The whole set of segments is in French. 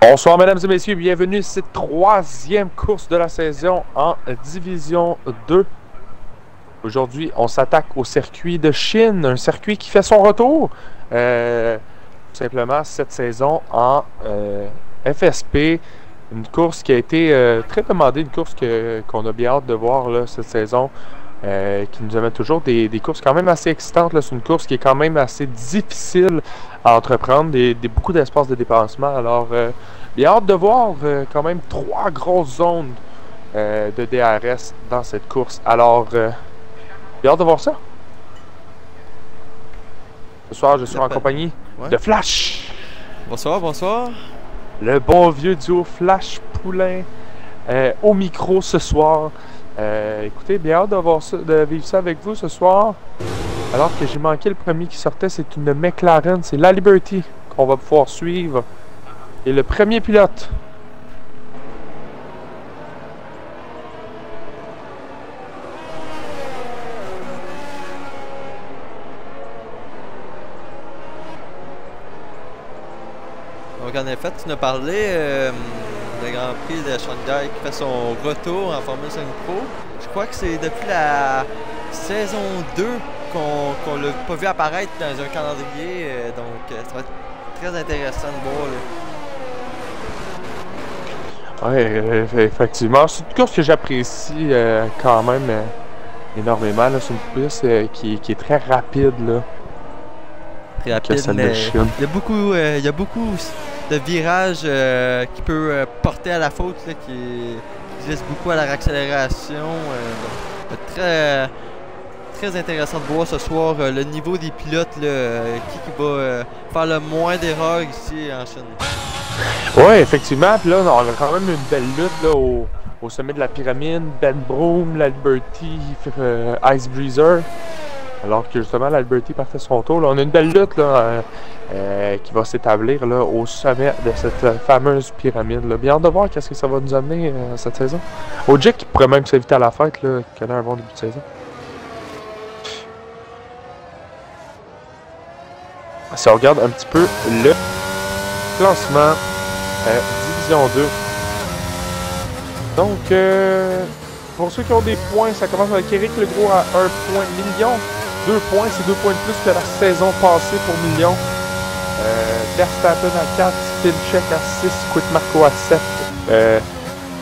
Bonsoir mesdames et messieurs, bienvenue à cette troisième course de la saison en Division 2. Aujourd'hui, on s'attaque au circuit de Chine, un circuit qui fait son retour tout simplement cette saison en FSP. Une course qui a été très demandée, une course qu'on a bien hâte de voir là, cette saison. Qui nous amène toujours des courses quand même assez excitantes. C'est une course qui est quand même assez difficile à entreprendre, beaucoup d'espace de dépassement. Alors, bien hâte de voir quand même 3 grosses zones de DRS dans cette course. Alors, bien hâte de voir ça. Ce soir, je suis en compagnie de Flash. Bonsoir, bonsoir. Le bon vieux duo Flash Poulain au micro ce soir. Écoutez, bien hâte de vivre ça avec vous ce soir. Alors que j'ai manqué le premier qui sortait, c'est une McLaren, c'est la Liberty qu'on va pouvoir suivre. Et le premier pilote. Donc en effet, tu nous as parlé le Grand Prix de Shanghai qui fait son retour en Formule 5 Pro. Je crois que c'est depuis la saison 2 qu'on l'a pas vu apparaître dans un calendrier. Donc ça va être très intéressant de voir. Oui, effectivement. C'est une course que j'apprécie quand même énormément. C'est une course qui est très rapide. Là, très rapide, mais il y a beaucoup de virages qui peut porter à la faute, là, qui glisse beaucoup à la réaccélération. Donc, très intéressant de voir ce soir le niveau des pilotes, là, qui va faire le moins d'erreurs ici en Chine. Oui, effectivement. Puis là, on a quand même une belle lutte là, au sommet de la pyramide. Ben Broom, la Liberty, Ice Breezer. Alors que justement, la Liberty partait son tour. Là, on a une belle lutte là, qui va s'établir là, au sommet de cette fameuse pyramide. Là. Bien hâte de voir qu'est-ce que ça va nous amener cette saison. Ojik qui pourrait même s'inviter à la fête, là, qui connaît un bon début de saison. Si on regarde un petit peu le classement Division 2. Donc, pour ceux qui ont des points, ça commence avec Eric Legros à 1 point million. 2 points, c'est 2 points de plus que la saison passée pour million. Verstappen à 4, Spincheck à 6, Quick Marco à 7.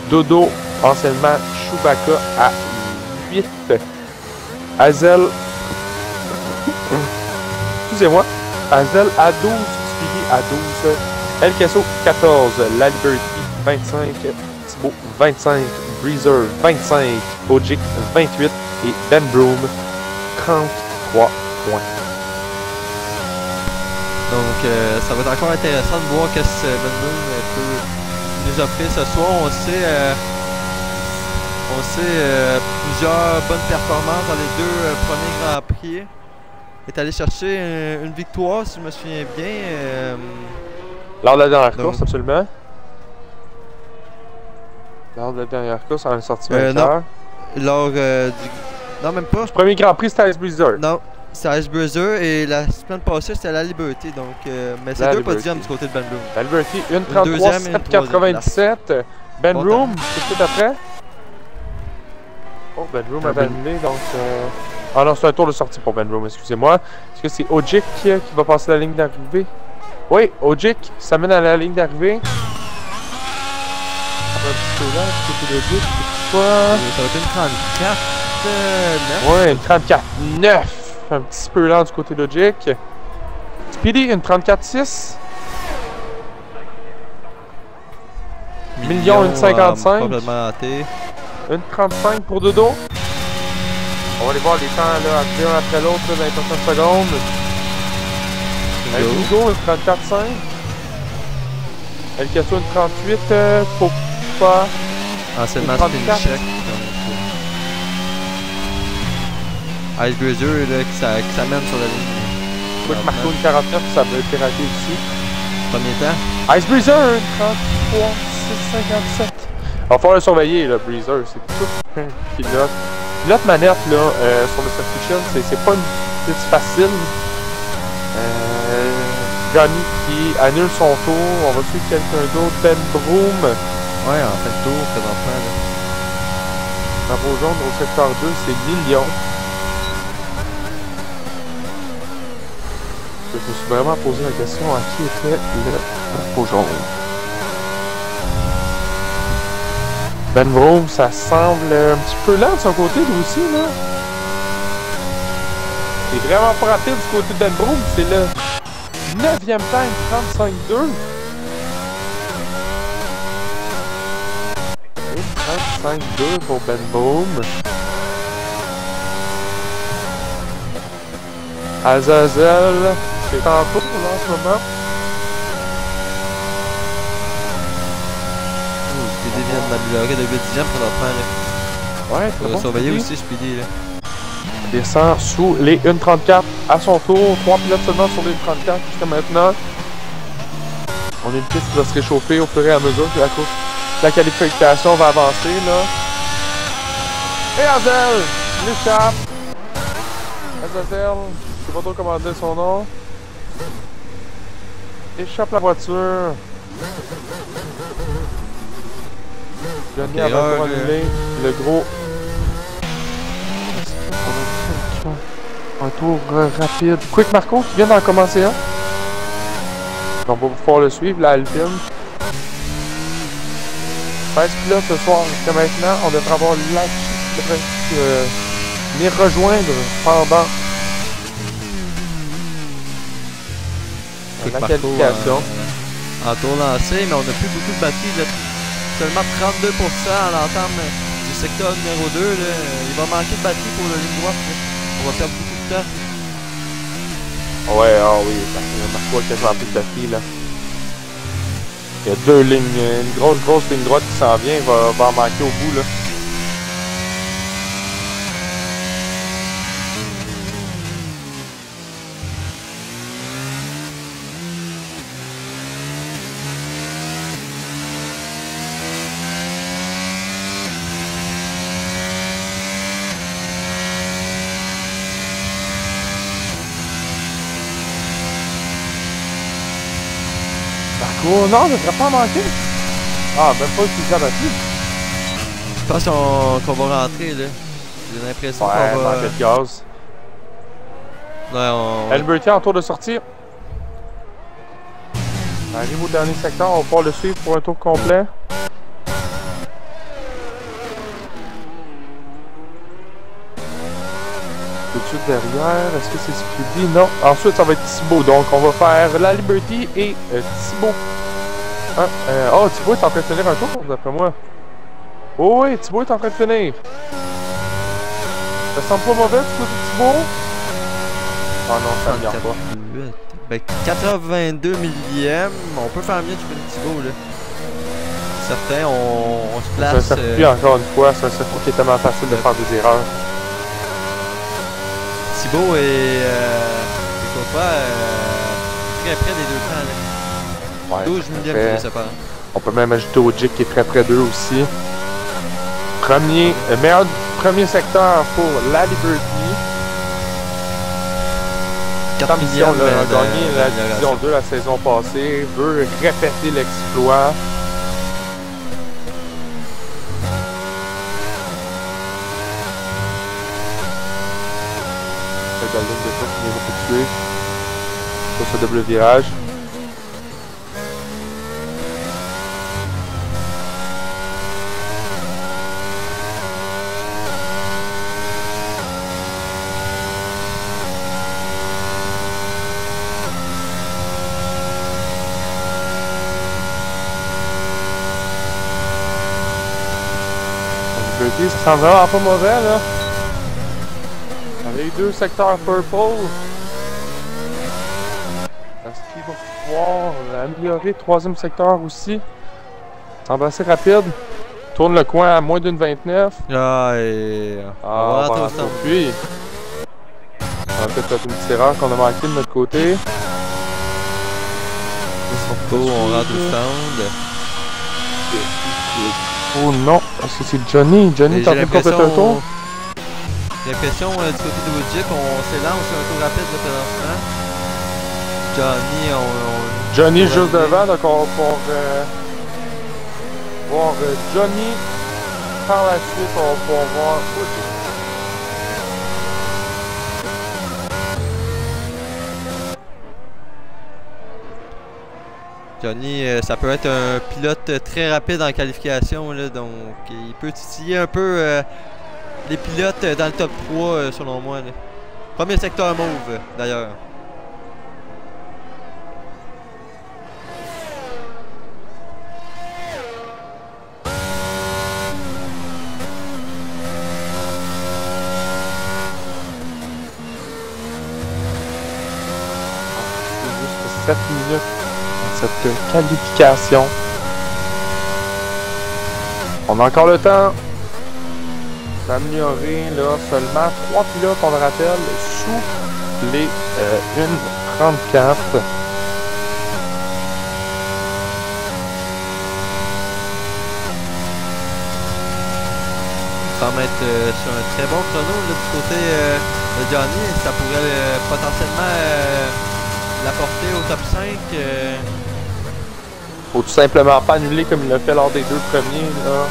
Dodo, anciennement Chewbacca à 8. Hazel. Excusez-moi. Hazel à 12, Speedy à 12. El Casso 14, La Liberty 25, Thibaut 25, Breezer 25, Ojik 28 et Ben Broom 33 points. Donc ça va être encore intéressant de voir qu'est-ce que Ben Broom peut nous offrir ce soir. On sait plusieurs bonnes performances dans les 2 premiers Grands Prix. Il est allé chercher une victoire, si je me souviens bien. Lors de la dernière course, absolument. Lors de la dernière course, on est sorti vainqueur. Non, non, même pas. Le premier Grand Prix, c'était Ice Breezer. Non, c'était Ice Breezer et la semaine passée, c'était la Liberty. Donc, mais c'est 2 podiums du côté de Ben Broom. La Liberty, 1.33, 7.97. Ben Broom, c'est tout après. Oh, Ben Broom a annulé, donc... Ah non, c'est un tour de sortie pour Ben Broom, excusez-moi. Est-ce que c'est Ojik qui va passer la ligne d'arrivée? Oui, Ojik s'amène à la ligne d'arrivée. Un petit peu là, côté d'Ojik, c'est quoi? Ça va être une 34-9. Ouais, une 34-9. Un petit peu lent du côté d'Ojik. Speedy, une 34-6. Million, une 55. Complètement raté. Une 35 pour Dodo. On va aller voir les temps là, un après l'autre dans les prochaines secondes. Hugo, une 34-5. El Casso, une 38. Faut pas. Anciennement Spincheck. Ice Breezer qui s'amène sur la ligne. Quick Marco, une 49, ça va être raté ici. Premier temps. Ice Breezer, une 33, 6, 57. Il va falloir le surveiller, là, Breezer. C'est tout un pilote. Pilote manette, là, sur le circuit, c'est pas une petite facile. Johnny qui annule son tour. On va suivre quelqu'un d'autre. Ben Broom. Ouais, en fait, le tour, présentement. Drapeau jaune au secteur 2, c'est Lilion. Je me suis vraiment posé la question à qui était le drapeau jaune. Ben Broom, ça semble un petit peu lent de son côté, lui aussi, là. C'est vraiment pas rapide du côté de Ben Broom. C'est le 9e time, 35-2. 35-2 pour Ben Broom. Azazel, c'est en tour là en ce moment. Speedy vient d'améliorer de 8 dixièmes présentement. Ouais, on va surveiller aussi Speedy. Là. Descend sous les 1.34 à son tour. 3 pilotes seulement sur les 1.34 jusqu'à maintenant. On a une piste qui va se réchauffer au fur et à mesure que la qualification va avancer là. Et Azel l'échappe. Azazel, je sais pas trop comment dire son nom. Échappe la voiture. Johnny a annulé le gros. Un tour rapide. Quick Marco qui vient d'en commencer un. On va pouvoir le suivre, la Alpine. 13 pilotes ce soir jusqu'à maintenant. On devrait avoir Lachi qui devrait venir rejoindre pendant la qualification. En tour lancé, mais on n'a plus beaucoup de batterie. Là. Seulement 32% à l'entame du secteur numéro 2. Là. Il va manquer de batterie pour la ligne droite. Là. On va perdre beaucoup de temps. Ouais, ah oui, Marco a quasiment plus de batterie là. Il y a deux lignes, une grosse ligne droite qui s'en vient, il va en manquer au bout là. Oh non, je ne devrais pas manquer. Ah, même pas utiliser la batterie. Je pense qu'on va rentrer là. J'ai l'impression qu'on va... manquer de gaz. Ouais, Alberti en tour de sortie. On arrive au dernier secteur, on va pouvoir le suivre pour un tour complet. Tout de suite derrière, est-ce que c'est Speedy? Non. Ensuite, ça va être Thibaut. Donc, on va faire la Liberty et Thibaut. Hein? Oh, Thibaut est en train de finir un tour, d'après moi. Oh oui, Thibaut est en train de finir. Ça semble pas mauvais, du côté de Thibaut. Ah non, ça ne regarde pas. Ben, 82 millième, on peut faire mieux du côté de Thibaut, là. Certains, on se place... C'est un circuit, encore une fois, c'est un circuit qui est tellement facile de faire des erreurs. Thibaut est, écoute pas, très près des deux temps, là. Ouais, 12 millièmes qui les séparent. On peut même ajouter au Jig qui est très près d'eux aussi. Premier secteur pour la Liberty. 4 millièmes a gagné la division 2 la saison passée. Veut répéter l'exploit. La ligne de course qui vient effectuer sur ce double virage. Ça sent vraiment pas mauvais là. Les deux secteurs purple. Est-ce qu'il va pouvoir améliorer le troisième secteur aussi? Semble assez rapide. Tourne le coin à moins d'une 29. On va rentrer au stand. Puis, on va peut-être faire une petite erreur qu'on a manqué de notre côté. On rentre au stand. Oh non, est-ce que c'est Johnny? Johnny est en train de compléter un tour? J'ai l'impression du côté de Woodjick, on s'élance sur un tour rapide de présentement. Johnny juste devant, donc on va pouvoir voir Johnny. Par la suite, on va pouvoir voir Woody. Johnny, ça peut être un pilote très rapide en qualification, là, donc il peut titiller un peu les pilotes dans le top 3 selon moi. Là. Premier secteur mauve d'ailleurs. C'est juste 7 minutes. Cette qualification. On a encore le temps d'améliorer là seulement 3 pilotes, on le rappelle, sous les 1:34. Ça semble être sur un très bon chrono là, du côté de Johnny. Ça pourrait potentiellement l'apporter au top 5. Faut tout simplement pas annuler comme il l'a fait lors des 2 premiers. Là.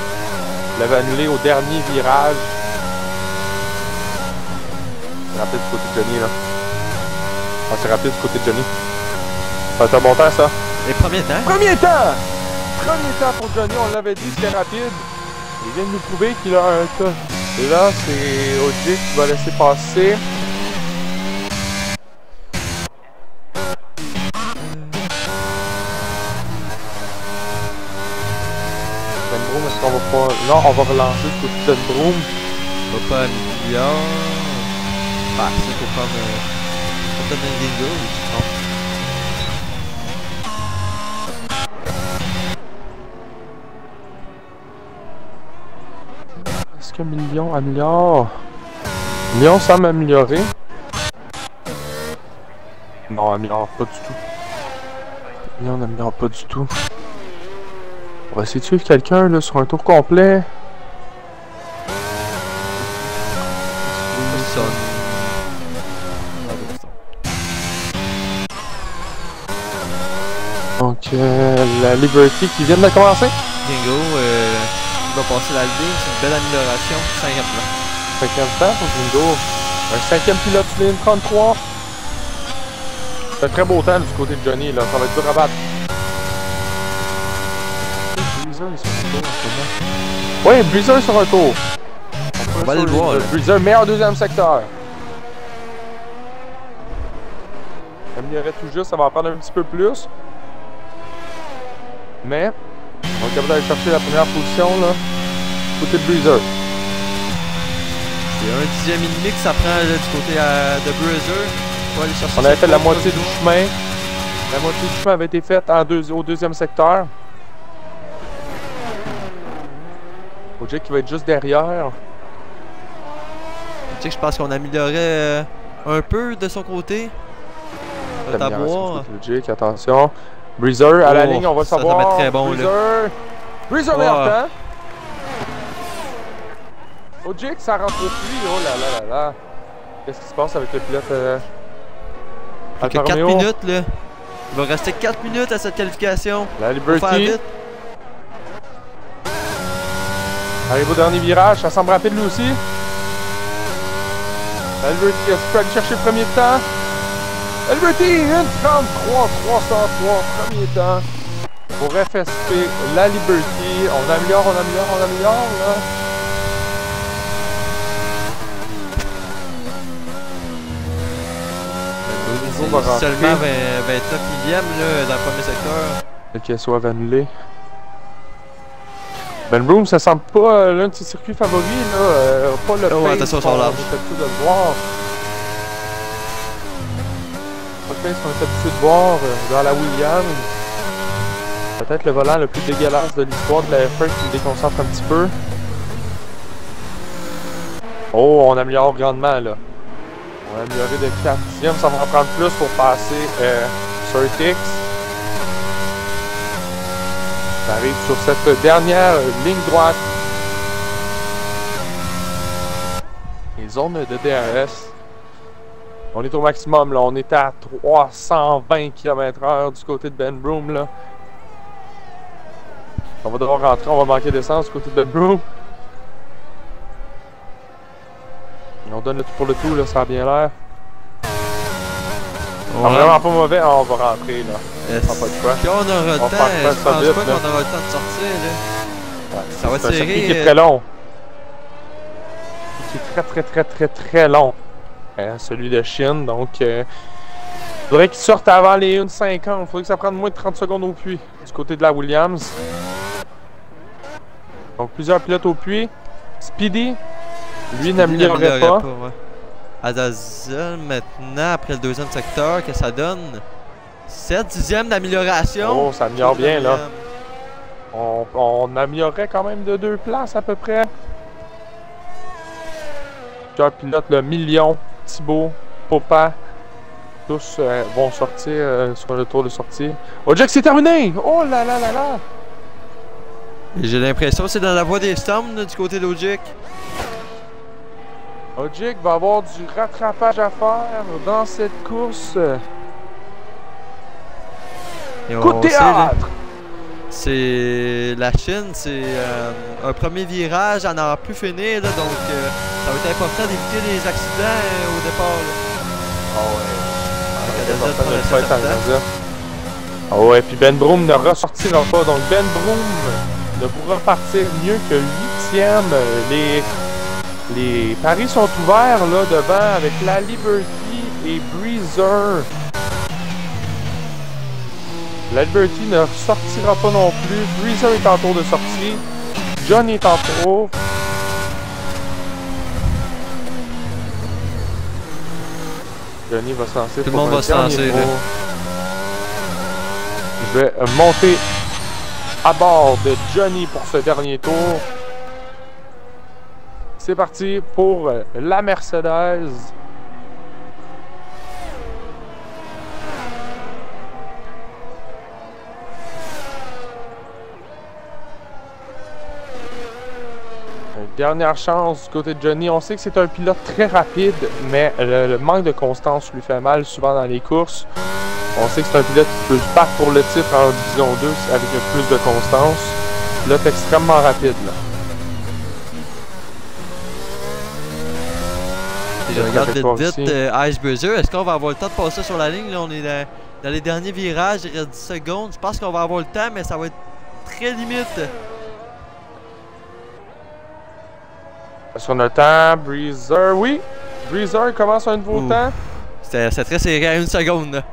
Il l'avait annulé au dernier virage. C'est rapide du côté de Johnny là. Ah, c'est rapide du côté de Johnny. Ça va être un bon temps ça. Et premier temps. Premier temps! Premier temps pour Johnny, on l'avait dit, c'était rapide. Il vient de nous prouver qu'il a un temps. Et là, c'est OJ qui va laisser passer. Est-ce qu'on va pas... Non, on va relancer ce coup de Broom. On va pas améliore. Ah, c'est pour prendre... pour donner une ligne d'eau, non. Est-ce que Million améliore? Million semble améliorer. Non, améliore pas du tout. Million n'améliore pas du tout. On va essayer de suivre quelqu'un là sur un tour complet. Donc la Liberty qui vient de commencer. Bingo, il va passer la ligne, c'est une belle amélioration. 50 ans. 50 ans pour Bingo. Un 5e pilote sur ligne 33. C'est un très beau temps du côté de Johnny là, ça va être dur à battre. Oui, Breezer sur un tour. On va aller le voir. Breezer, meilleur deuxième secteur. Améliorer tout juste, ça va en prendre un petit peu plus. Mais, on est capable d'aller chercher la première position là. Côté de Breezer. C'est un 10e et demi que ça prend là, du côté de Breezer. On avait fait la moitié du chemin. La moitié du chemin avait été faite au deuxième secteur. OJ qui va être juste derrière. Tu sais que je pense qu'on améliorait un peu de son côté. À voir. OJ, attention. Breezer à la ligne, on va savoir. Ça va être très bon Breezer. là. Breezer meilleur temps. OJ ça rentre au puits. Oh là là là là. Qu'est-ce qui se passe avec le pilote Alfa Romeo? 4 minutes là. Il va rester 4 minutes à cette qualification. La Liberty. Arrive au dernier virage, ça semble rapide lui aussi. La Liberty peut aller chercher le premier temps. La Liberty, 1:33, 303, premier temps. Pour FSP, la Liberty. On améliore là. C'est seulement 29 millième là, dans le premier secteur. Le qu'elle soit annulé. Ben Broom, ça semble pas l'un de ses circuits favoris, là. Pas le pace attention sur l'arbre. On est habitué de le voir. Pas le pace qu'on est habitué de voir dans la Williams. Peut-être le volant le plus dégueulasse de l'histoire de la F1 qui me déconcentre un petit peu. Oh, on améliore grandement, là. On a amélioré de 4e, ça va en prendre plus pour passer sur X. Ça arrive sur cette dernière ligne droite. Les zones de DRS. On est au maximum, là. On est à 320 km/h du côté de Ben Broom, là. On va devoir rentrer, on va manquer d'essence du côté de Ben Broom. On donne le tout pour le tout, là, ça a bien l'air. On est vraiment pas mauvais, on va rentrer, là. Yes. On pas de choix. Puis on aura le temps, je pense pas qu'on aura le temps de sortir, là. Ouais, ça va tirer. C'est un circuit qui est très long. Qui est très long. Celui de Chine, donc faudrait qu'il sorte avant les 1,50. Faudrait que ça prenne moins de 30 secondes au puits du côté de la Williams. Donc plusieurs pilotes au puits. Speedy, lui n'améliorerait pas. Ouais. Azazel maintenant après le deuxième secteur, que ça donne 7 dixièmes d'amélioration. Oh, ça améliore bien là. On améliorerait quand même de 2 places à peu près. Plusieurs pilotes, le Million, Thibaut, Popa, tous vont sortir sur le tour de sortie. Ojik, c'est terminé! Oh là là là là! J'ai l'impression que c'est dans la voie des Storms du côté d'Ojik. Ojik va avoir du rattrapage à faire dans cette course. Coup de théâtre! C'est la Chine, c'est un premier virage à n'en plus finir, là, donc ça va être important d'éviter des accidents au départ. Ah ouais, puis Ben Broom ne ressortira pas, donc Ben Broom ne pourra partir mieux que 8e. Les paris sont ouverts là devant avec la Liberty et Breezer. La Liberty ne sortira pas non plus. Breezer est en tour de sortie. John est en tour. Johnny va se lancer. Tout le monde va se lancer. Je vais monter à bord de Johnny pour ce dernier tour. C'est parti pour la Mercedes. Dernière chance du côté de Johnny. On sait que c'est un pilote très rapide, mais le manque de constance lui fait mal souvent dans les courses. On sait que c'est un pilote qui peut se battre pour le titre en Division 2 avec plus de constance. Pilote extrêmement rapide, là. Je regarde vite Ice Bruiser. Est-ce qu'on va avoir le temps de passer sur la ligne? Là, on est dans les derniers virages, il reste 10 secondes. Je pense qu'on va avoir le temps, mais ça va être très limite. Est-ce qu'on a le temps? Breezer, oui! Breezer commence un nouveau temps. C'est très serré à 1 seconde. Là.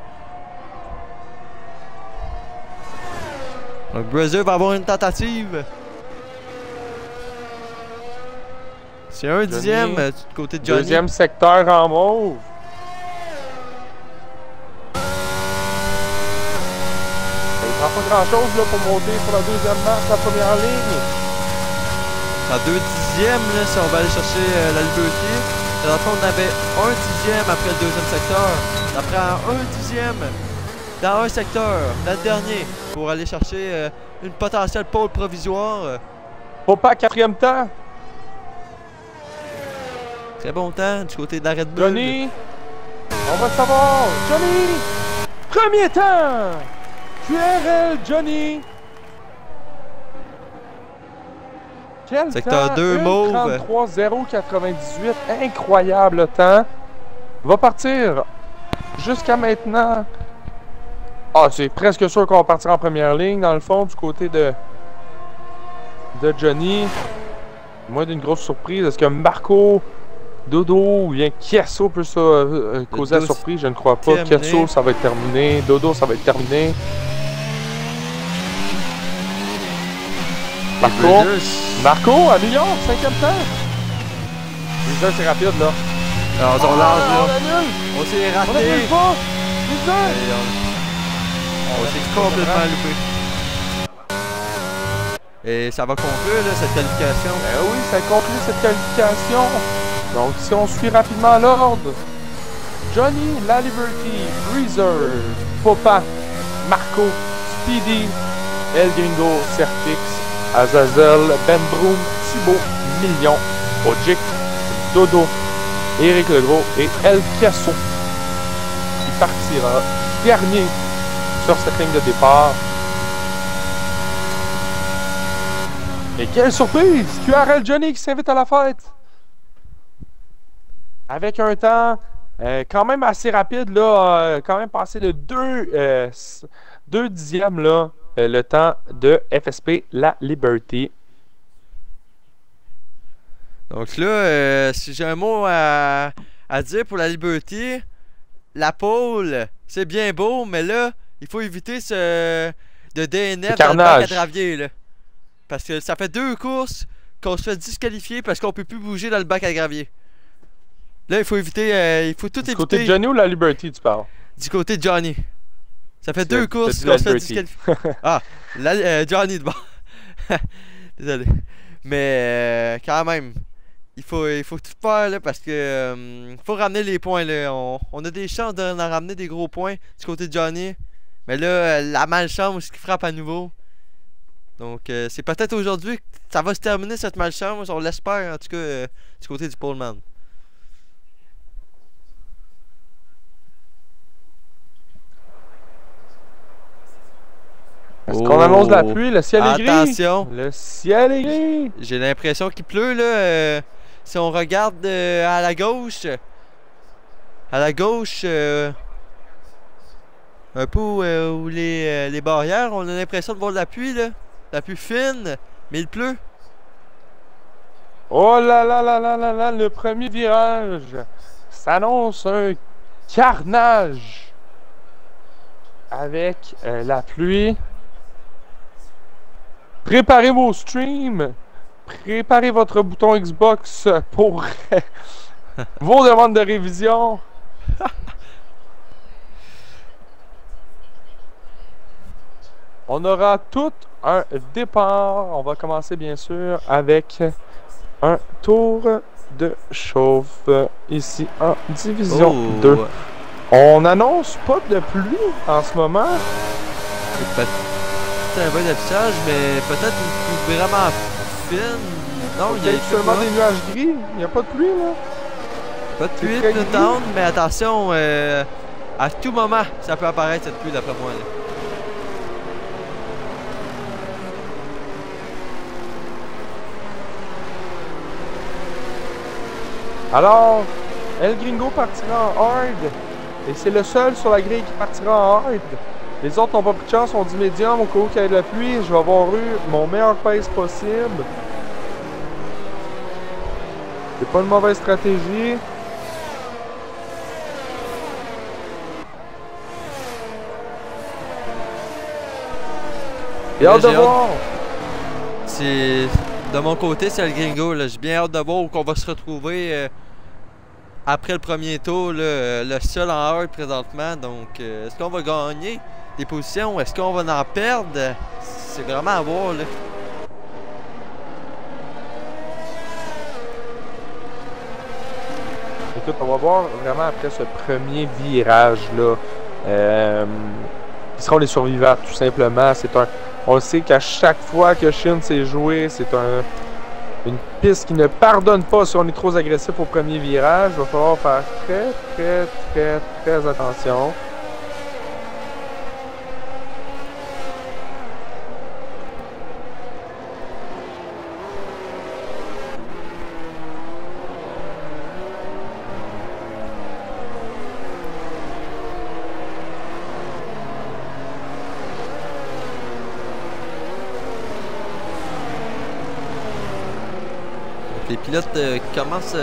Donc Breezer va avoir une tentative. C'est un dixième du côté de Johnny. Deuxième secteur en mauve. Il prend pas grand chose là, pour monter sur la deuxième marche, la première ligne. À 2 dixièmes, là, si on va aller chercher la Liberty. Dans le fond, on avait 1 dixième après le deuxième secteur. Ça prend 1 dixième dans un secteur, dans le dernier, pour aller chercher une potentielle pole provisoire. Popa, 4e temps. Très bon temps du côté de la Red Bull. Johnny, on va le savoir. Johnny, premier temps. QRL Johnny. Quel secteur temps? 2 mauve. 33,098. Incroyable temps. Va partir jusqu'à maintenant. Ah, c'est presque sûr qu'on va partir en première ligne, dans le fond, du côté de Johnny. Moins d'une grosse surprise. Est-ce que Marco, Dodo ou bien Chiasso peut causer la surprise? Je ne crois pas. Chiasso, ça va être terminé. Dodo, ça va être terminé. Marco, à New York, 5e temps. Breezer, c'est rapide, là. Alors, on lâche, là. On s'est raté. On n'arrive pas. Breezer. On s'est complètement loupé. Et ça va conclure, là, cette qualification. Ben oui, ça conclut cette qualification. Donc, si on suit rapidement l'ordre, Johnny, La Liberty, Breezer, Popa, Marco, Speedy, El Gringo, Serpix, Azazel, Ben Broom, Thibaut, Million, Ojik, Dodo, Éric Legros et El Chiasso partira dernier sur cette ligne de départ. Et quelle surprise! QRL Johnny qui s'invite à la fête! Avec un temps quand même assez rapide, là, quand même passé de 2 dixièmes, là, le temps de FSP La Liberty. Donc là, si j'ai un mot à dire pour la Liberty, la pole, c'est bien beau, mais là, il faut éviter de DNF dans le bac à gravier, là. Parce que ça fait 2 courses qu'on se fait disqualifier parce qu'on peut plus bouger dans le bac à gravier. Là, il faut éviter, il faut tout éviter. Du côté de Johnny ou la Liberty, tu parles? Du côté de Johnny. Ça fait 2 courses qu'on se fait disqualifier. Ah, Johnny de bord. Désolé. Mais quand même, il faut tout faire là parce que faut ramener les points là. On a des chances d'en ramener des gros points du côté de Johnny. Mais là, la malchance qui frappe à nouveau. Donc c'est peut-être aujourd'hui que ça va se terminer cette malchance. On l'espère en tout cas du côté du poleman. Est-ce qu'on annonce la pluie? Le ciel est gris. Attention. Le ciel est gris. J'ai l'impression qu'il pleut là. Si on regarde à la gauche. À la gauche. Un peu où les barrières. On a l'impression de voir de la pluie là. La pluie fine. Mais il pleut. Oh là là là là là là. Le premier virage s'annonce un carnage. Avec la pluie. Préparez vos streams. Préparez votre bouton Xbox pour vos demandes de révision. On aura tout un départ. On va commencer bien sûr avec un tour de chauffe ici en division 2. On n'annonce pas de pluie en ce moment. C'est un bon affichage, mais peut-être une pluie vraiment fine. Non, il y a seulement des nuages gris. Il n'y a pas de pluie là. Pas de pluie de town, mais attention, à tout moment, ça peut apparaître cette pluie d'après moi. Là. Alors, El Gringo partira en hard. Et c'est le seul sur la grille qui partira en hard. Les autres n'ont pas pris de chance, on dit médium au cas où il y a de la pluie. Je vais avoir eu mon meilleur pace possible. C'est pas une mauvaise stratégie. J'ai hâte de voir. C'est... De mon côté, c'est le Gringo. J'ai bien hâte de voir où on va se retrouver après le premier tour. Là, le seul en hard présentement. Donc, est-ce qu'on va gagner des positions? Est-ce qu'on va en perdre? C'est vraiment à voir. Là. Écoute, on va voir vraiment après ce premier virage-là. Qui seront les survivants, tout simplement. C'est un... On sait qu'à chaque fois que Shin s'est joué, c'est une piste qui ne pardonne pas si on est trop agressif au premier virage. Il va falloir faire très attention. Les pilotes commencent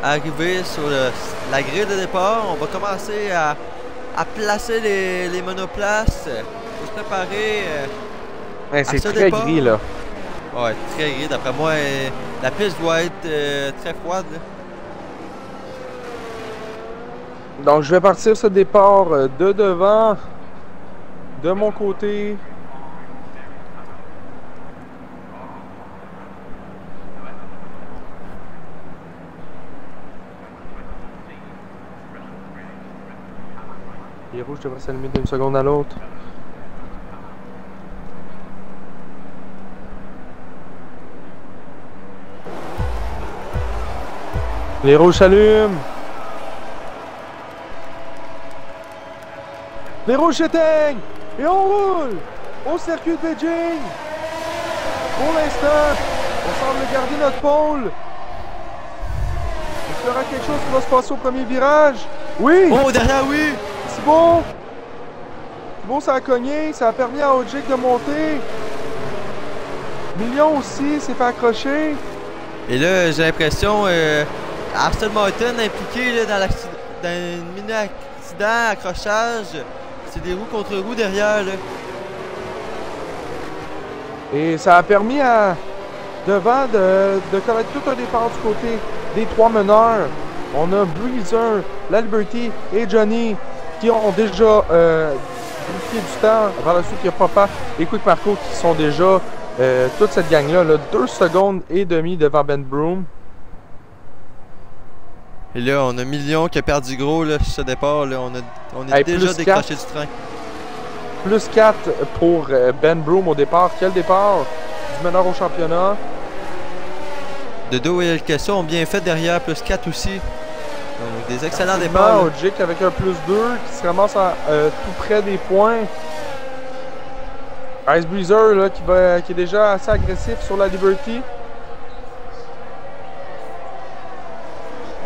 à arriver sur la grille de départ. On va commencer à placer les monoplaces. Il faut se préparer c'est très départ. Gris là. Ouais, très gris. D'après moi, la piste doit être très froide. Là. Donc je vais partir ce départ de devant, de mon côté. Les rouges devraient s'allumer d'une seconde à l'autre. Les rouges s'allument. Les rouges s'éteignent! Et on roule! Au circuit de Beijing! Pour l'instant, on semble garder notre pôle. Est-ce qu'il y aura quelque chose qui va se passer au premier virage? Oui! Oh, derrière, oui! C'est bon! C'est bon, ça a cogné. Ça a permis à Ogier de monter. Million aussi s'est fait accrocher. Et là, j'ai l'impression Aston Martin impliqué là, dans un mini-accident, accrochage. C'est des roues contre roues derrière. Là. Et ça a permis à devant de connaître tout un départ du côté des trois meneurs. On a Breezer, la Liberty et Johnny qui ont déjà bouclé du temps. Par la suite, il y a Papa et Quick Marco qui sont déjà toute cette gang-là, 2 secondes et demie devant Ben Broom. Et là, on a Million qui a perdu gros là, sur ce départ. Là. On est déjà décroché du train. Plus 4 pour Ben Broom au départ. Quel départ du meneur au championnat. Dedo et El Queso ont bien fait derrière, plus 4 aussi. Donc, des excellents départs. Ogier avec un plus 2 qui se ramasse tout près des points. Ice Breezer là, qui est déjà assez agressif sur la Liberty.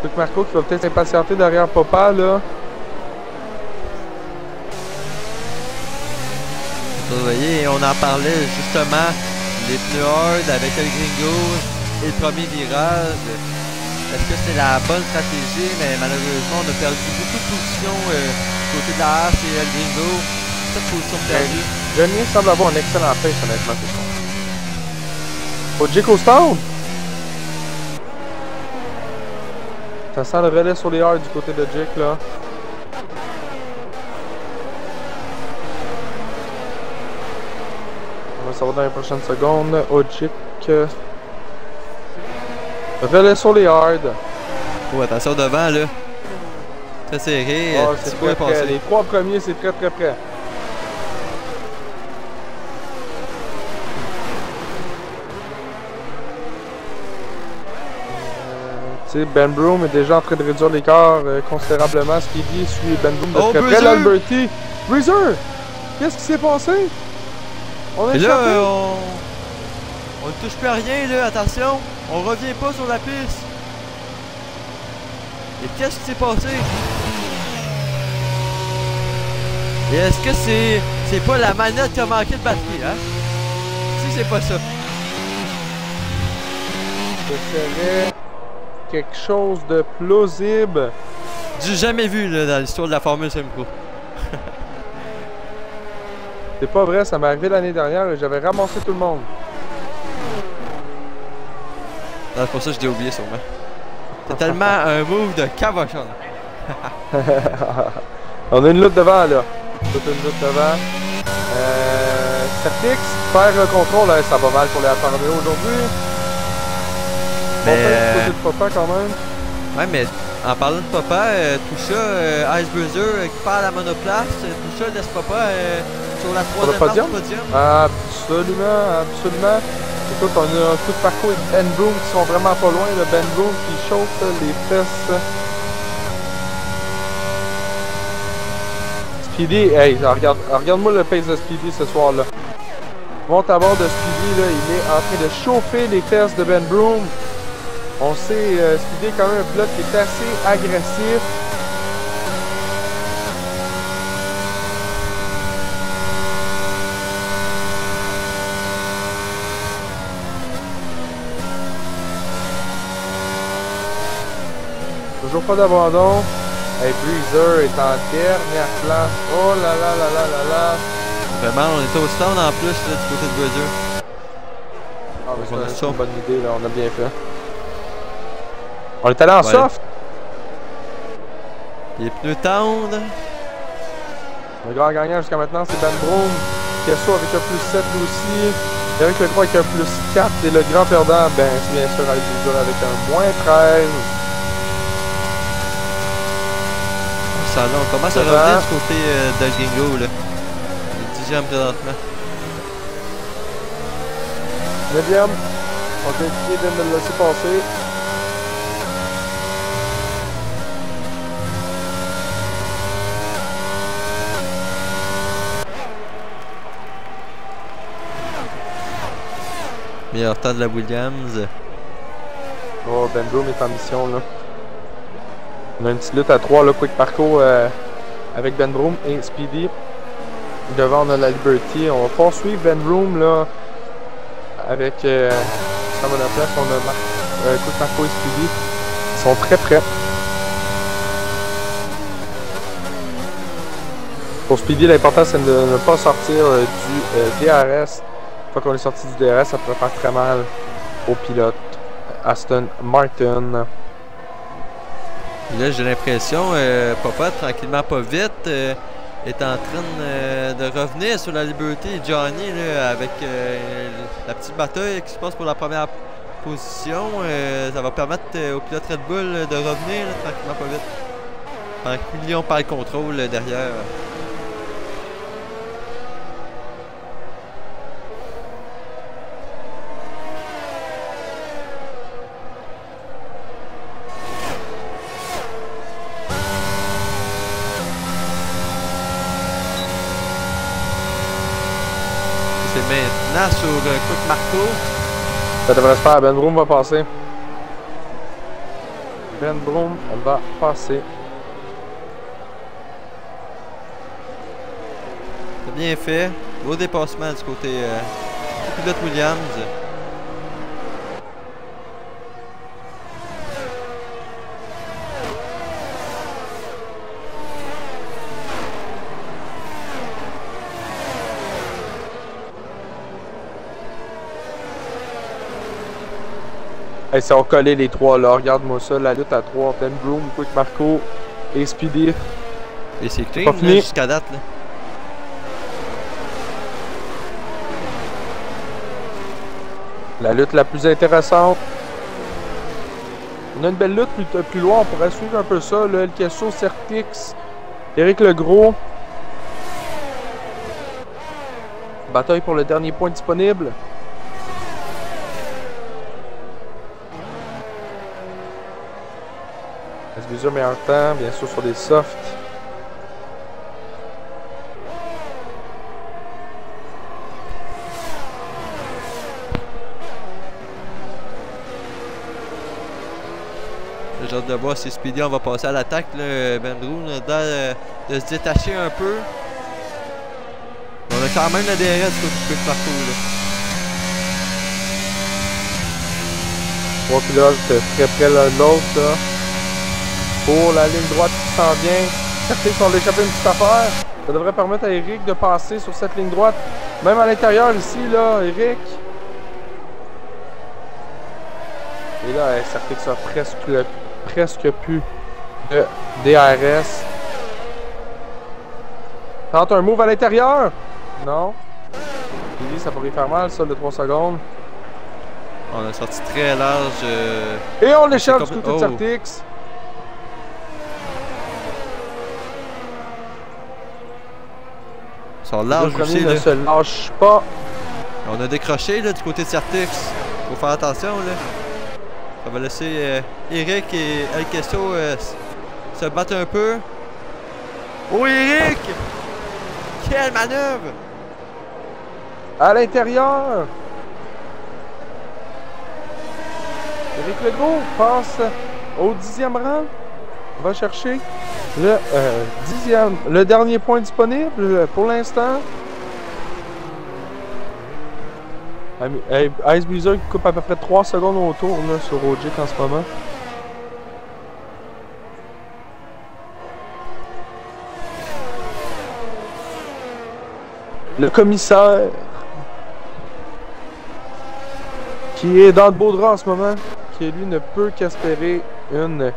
Luc Marco qui va peut-être s'impatienter derrière Papa là. Vous voyez, on en parlait justement, les pneus hard avec El Gringo et le premier virage. Est-ce que c'est la bonne stratégie? Mais malheureusement, on a perdu beaucoup de positions du côté de la Haas et El Gringo. 7 positions perdues. Johnny semble avoir un excellent pace, honnêtement, c'est ça. Au Jake O'Stone! Ça sent le relais sur les hards du côté de Jake, là. On va savoir dans les prochaines secondes. Ogic. Relais sur les hards. Oh, attention devant, là. Très serré. Oh, c'est très près. Les 3 premiers, c'est très très près. Ben Broom est déjà en train de réduire l'écart considérablement. Speedy suit Ben Broom de très près. L'Alberti. Breezer! Qu'est-ce qui s'est passé? On est là, on ne touche plus à rien, là. Attention, on revient pas sur la piste. Et qu'est-ce qui s'est passé? Et est-ce que c'est pas la manette qui a manqué de batterie, hein? Si c'est pas ça. Ce serait quelque chose de plausible. J'ai jamais vu là, dans l'histoire de la Formule Pro. C'est pas vrai, ça m'est arrivé l'année dernière et j'avais ramassé tout le monde. C'est pour ça que je l'ai oublié sûrement. C'est tellement un move de cabochon. On a une lutte devant là. Toute une lutte devant. Certix, faire le contrôle, là, ça va mal pour les Alfa Romeo aujourd'hui. Mais Papa quand même. Ouais, mais en parlant de Papa, tout ça, Ice Bruiser qui part à la monoplace, tout ça laisse Papa sur la 3e place du podium. Absolument, absolument. Écoute, on a un coup de parcours avec Ben Broom qui sont vraiment pas loin. Le Ben Broom qui chauffe les fesses. Speedy, hey, regarde-moi le pace de Speedy ce soir-là. Monte à bord de Speedy, là, il est en train de chauffer les fesses de Ben Broom. On sait, Speedy est quand même un pilote qui est assez agressif. Toujours pas d'abandon. Hey, Breezer est en dernière place. Oh là là là là là là. Vraiment, on était au stand en plus là, du côté de Breezer. Ah, mais c'est une bonne idée, là, on a bien fait. On est allé en soft. Les pneus tendent. Le grand gagnant jusqu'à maintenant, c'est Ben Broom. Kesso avec un plus 7 aussi. Eric Lecroix avec un plus 4. Et le grand perdant, ben, c'est bien sûr Alex Breezer avec un moins 13. Ça, là, on commence à revenir du côté de Gringo, là. Le 10e présentement. 9e. On vient de le laisser passer. Meilleur temps de la Williams. Oh, Ben Broom est en mission là. On a une petite lutte à 3 là, quick parcours avec Ben Broom et Speedy. Devant on a la Liberty. On va pas suivre Ben Broom là avec ça va la place. On a quick parcours et Speedy. Ils sont très prêts. Pour Speedy, l'important c'est de ne pas sortir du DRS. Une fois qu'on est sorti du DRS, ça peut faire très mal au pilote Aston Martin. Et là, j'ai l'impression, Papa, tranquillement pas vite, est en train de revenir sur la Liberty. Johnny, là, avec la petite bataille qui se passe pour la première position, ça va permettre au pilote Red Bull de revenir là, tranquillement pas vite. Pendant que Million par le contrôle derrière. Maintenant sur quick marco. Ça devrait se faire. Ben Broom va passer. Ben Broom va passer. C'est bien fait. Beau dépassement du côté du pilote Williams. Hey, ça va coller les trois là, regarde-moi ça, la lutte à 3, Ben Broom, quick marco et Speedy. Et c'est clean jusqu'à date là. La lutte la plus intéressante. On a une belle lutte plus loin, on pourrait suivre un peu ça, là, El Queso, Certix, Éric Legros. Bataille pour le dernier point disponible. Plusieurs meilleurs temps, bien sûr sur des softs. J'ai hâte de voir si Speedy on va passer à l'attaque. Ben Broom de se détacher un peu. On a quand même le DRS du côté de parcours là. Trois pilotes très près l'un de l'autre. Pour la ligne droite qui s'en vient. Certains sont échappés une petite affaire. Ça devrait permettre à Eric de passer sur cette ligne droite. Même à l'intérieur ici, là, Eric. Et là, Certix a presque plus de DRS. Tente un move à l'intérieur. Non. Billy, ça pourrait faire mal, ça, de 3 secondes. On a sorti très large. Et on l'échappe du côté de Certix. Ils sont larges aussi, ne se lâche pas. On a décroché là, du côté de Certix. Faut faire attention là. Ça va laisser Eric et El Queso se battre un peu. Oh Eric! Quelle manœuvre! À l'intérieur! Éric Legros passe au 10e rang. Va chercher le dernier point disponible pour l'instant. Ice Breezer qui coupe à peu près 3 secondes au tour là, sur Ogic en ce moment. Le commissaire qui est dans le beau drap en ce moment, qui lui ne peut qu'espérer une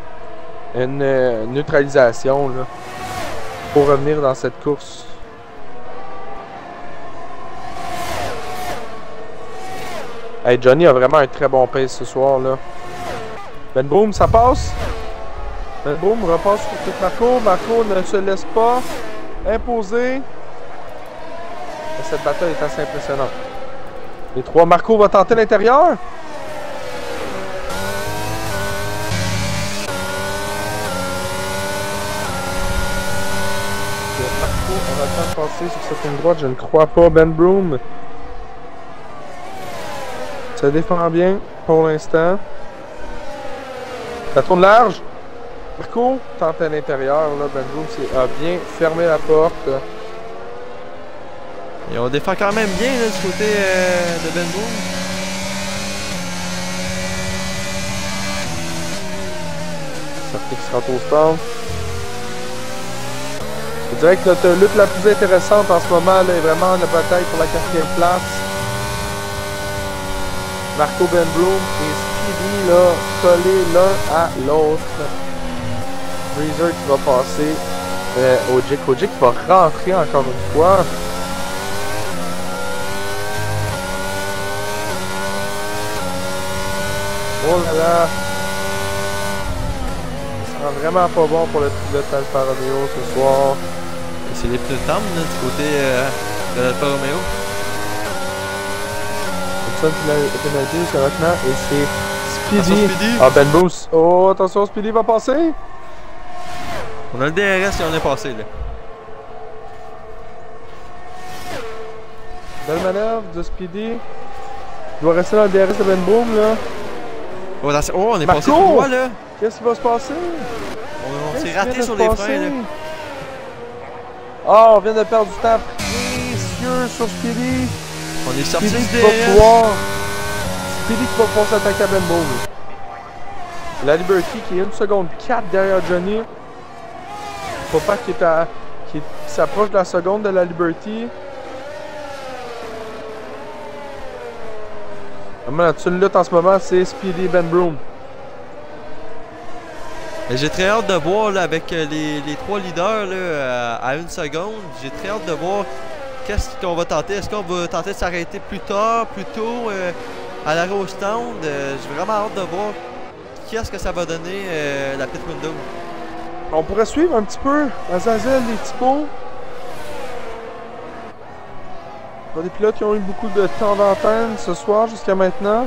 neutralisation là, pour revenir dans cette course. Hey, Johnny a vraiment un très bon pace ce soir là. Ben Broom, ça passe. Ben Broom repasse sur tout Marco. Marco ne se laisse pas imposer. Et cette bataille est assez impressionnante. Les trois, Marco va tenter l'intérieur. On va le temps de passer sur cette ligne droite, je ne crois pas. Ben Broom se défend bien pour l'instant. Ça tourne large. Marco tente à l'intérieur. Ben Broom a bien fermé la porte. Et on défend quand même bien là, du côté de Ben Broom. Certix rentre au stand. Je dirais que notre lutte la plus intéressante en ce moment là, est vraiment la bataille pour la 4e place. Marco, Ben Broom et Speedy là, collés l'un à l'autre. Breezer qui va passer Ogic. Ogic qui va rentrer encore une fois. Oh là là! Ça sera vraiment pas bon pour le pilote Alfa Romeo ce soir. C'est les pneus tendres du côté de l'Alfa Romeo. Hudson pénalité jusqu'à maintenant et c'est Speedy. Ah, Ben Broom. Oh, attention, Speedy va passer. On a le DRS et on est passé là. Belle manœuvre de Speedy. Il doit rester dans le DRS de Ben Broom là. Oh, on est passé tout droit là. Qu'est-ce qui va se passer? On s'est raté sur les freins là. Oh, on vient de perdre du temps précieux sur Speedy. On est sorti Speedy du qui va DRS. Speedy qui va pouvoir s'attaquer à Ben Broom. La Liberty qui est 1 seconde 4 derrière Johnny. Faut pas qu'il s'approche de la seconde de la Liberty. La seule lutte en ce moment, c'est Speedy et Ben Broom. J'ai très hâte de voir là, avec les 3 leaders là, à 1 seconde. J'ai très hâte de voir qu'est-ce qu'on va tenter. Est-ce qu'on va tenter de s'arrêter plus tard, plus tôt, à l'arrêt au stand? J'ai vraiment hâte de voir qu'est-ce que ça va donner la pit window. On pourrait suivre un petit peu Azazel et Thibaut. Il y a des pilotes qui ont eu beaucoup de temps d'antenne ce soir jusqu'à maintenant.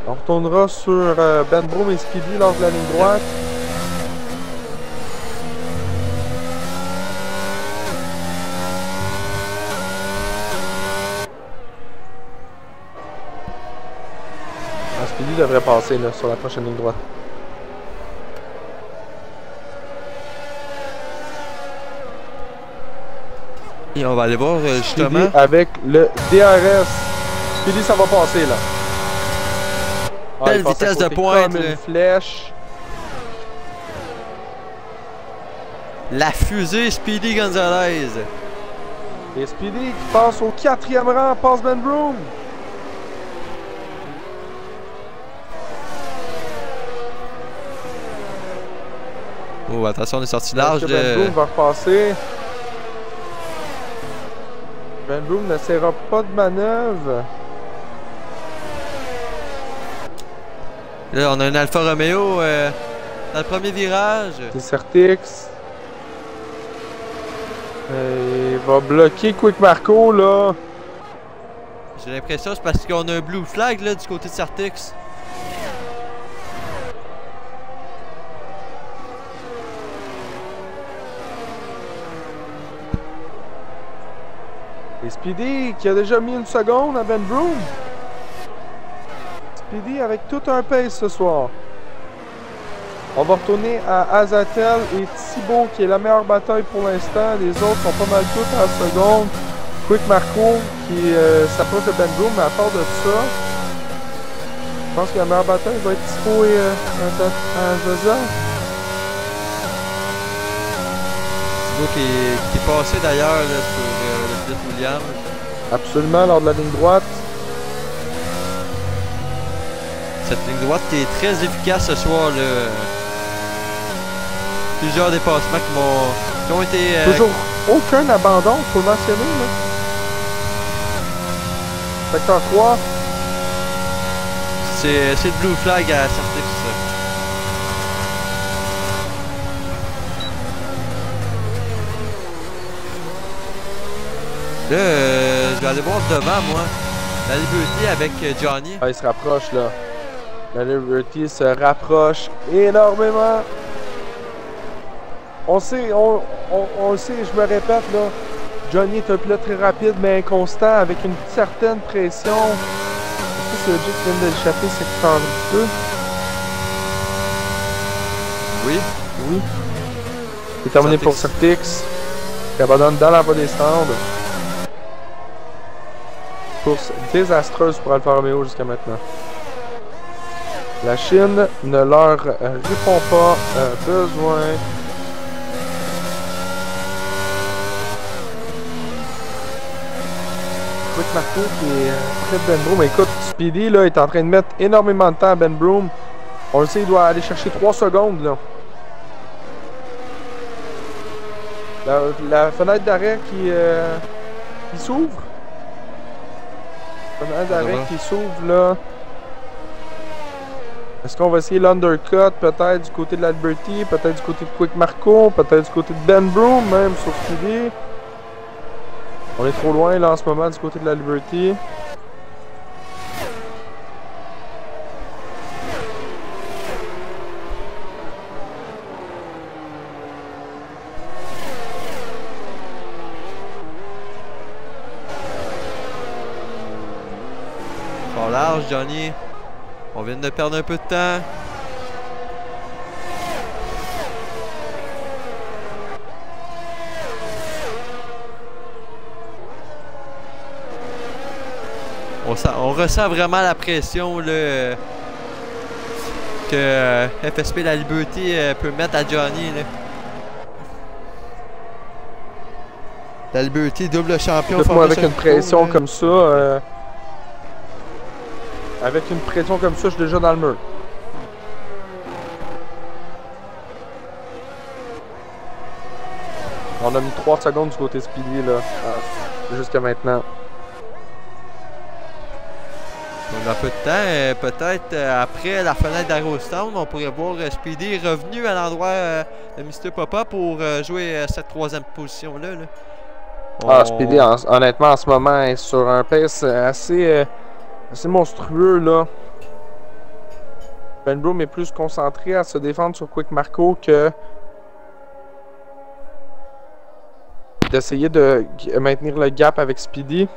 On retournera sur Ben Broom et Speedy lors de la ligne droite. Speedy devrait passer là, sur la prochaine ligne droite. Et on va aller voir justement. Speedy avec le DRS. Speedy, ça va passer là. Belle vitesse de pointe. Comme une flèche. La fusée Speedy Gonzalez. Et Speedy qui passe au 4e rang, passe Ben Broom. Oh, attention, on est sorti large. Ben Broom va repasser. Ben Broom n'essaiera pas de manœuvre. Là, on a un Alfa Romeo dans le premier virage. C'est Certix. Il va bloquer Quick Marco là. J'ai l'impression que c'est parce qu'on a un blue flag là, du côté de Certix. Et Speedy qui a déjà mis 1 seconde à Ben Broom. Speedy avec tout un pace ce soir. On va retourner à Azatel et Thibaut qui est la meilleure bataille pour l'instant. Les autres sont pas mal toutes à la seconde. Quick Marco qui s'approche de Ben Broom, mais à part de ça, je pense que la meilleure bataille va être Thibaut et Azazel. Thibaut qui est passé d'ailleurs sur le pilote Williams. Absolument, lors de la ligne droite. Cette ligne droite qui est très efficace ce soir. Là. Plusieurs dépassements qui ont été... Toujours aucun abandon, il faut le mentionner. Là. Secteur 3. C'est le blue flag à Certix. Là, je vais aller voir devant moi. La Liberty avec Johnny. Ah, il se rapproche là. La Liberty se rapproche énormément. On sait, on sait, je me répète là, Johnny est un pilote très rapide mais inconstant avec une certaine pression. que c'est Logic qui vient d'échapper secteur 2? Oui. Oui. C'est terminé pour Certix. Qui abandonne dans la voie des stands. Course désastreuse pour Alfa Romeo jusqu'à maintenant. La Chine ne leur répond pas. Besoin. Quick Marco qui est près de Ben Broom. Écoute, Speedy là, est en train de mettre énormément de temps à Ben Broom. On le sait, il doit aller chercher 3 secondes là. La fenêtre d'arrêt qui s'ouvre. Fenêtre d'arrêt qui s'ouvre là. Est-ce qu'on va essayer l'undercut peut-être du côté de la Liberty, peut-être du côté de Quick Marco, peut-être du côté de Ben Broom même sur Speedy. On est trop loin là en ce moment du côté de la Liberty. Fort large, Johnny. On vient de perdre un peu de temps. On ressent vraiment la pression là, que FSP La Liberté peut mettre à Johnny. Là. La Liberté, double champion. Moi, avec une pression comme ça, avec une pression comme ça, je suis déjà dans le mur. On a mis 3 secondes du côté Speedy là, jusqu'à maintenant. On a peu de temps, peut-être après la fenêtre d'Arrowstown, on pourrait voir Speedy revenu à l'endroit de Mr. Papa pour jouer cette 3e position-là. Là. Speedy, honnêtement, en ce moment, est sur un pace assez monstrueux. Là. Ben Broom est plus concentré à se défendre sur Quick Marco que d'essayer de maintenir le gap avec Speedy.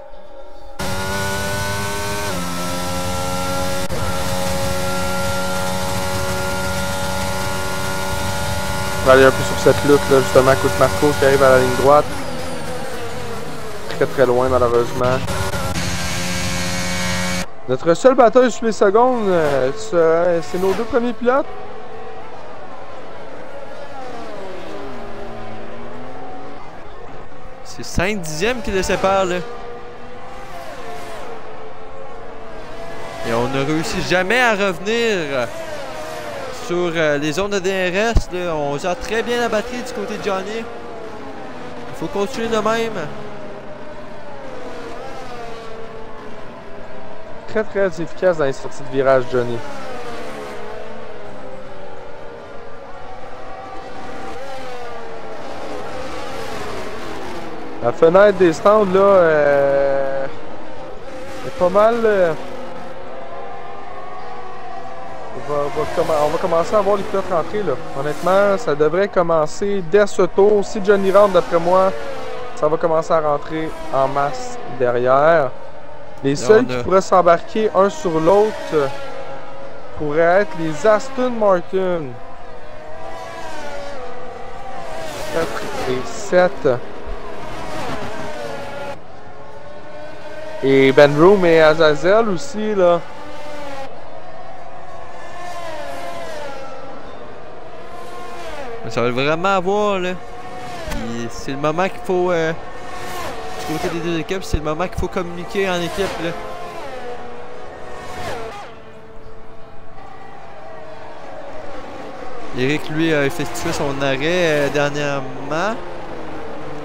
On va aller un peu sur cette lutte là, justement, Quick Marco qui arrive à la ligne droite. Très loin malheureusement. Notre seule bataille sur les secondes, c'est nos 2 premiers pilotes. C'est 5 dixièmes qui les séparent là. Et on ne réussit jamais à revenir sur les zones de DRS. Là. On gère très bien la batterie du côté de Johnny. Il faut continuer de même. Très efficace dans les sorties de virage, Johnny. La fenêtre des stands là est pas mal. On va commencer à voir les pilotes rentrer là. Honnêtement, ça devrait commencer dès ce tour. Si Johnny rentre, d'après moi, ça va commencer à rentrer en masse derrière. Les seuls qui pourraient s'embarquer un sur l'autre pourraient être les Aston Martin. 4 et 7. Et Ben Broom et Azazel aussi là. Ça va vraiment avoir là. C'est le moment qu'il faut. Du côté des 2 équipes, c'est le moment qu'il faut communiquer en équipe. Là. Eric, lui, a effectué son arrêt dernièrement.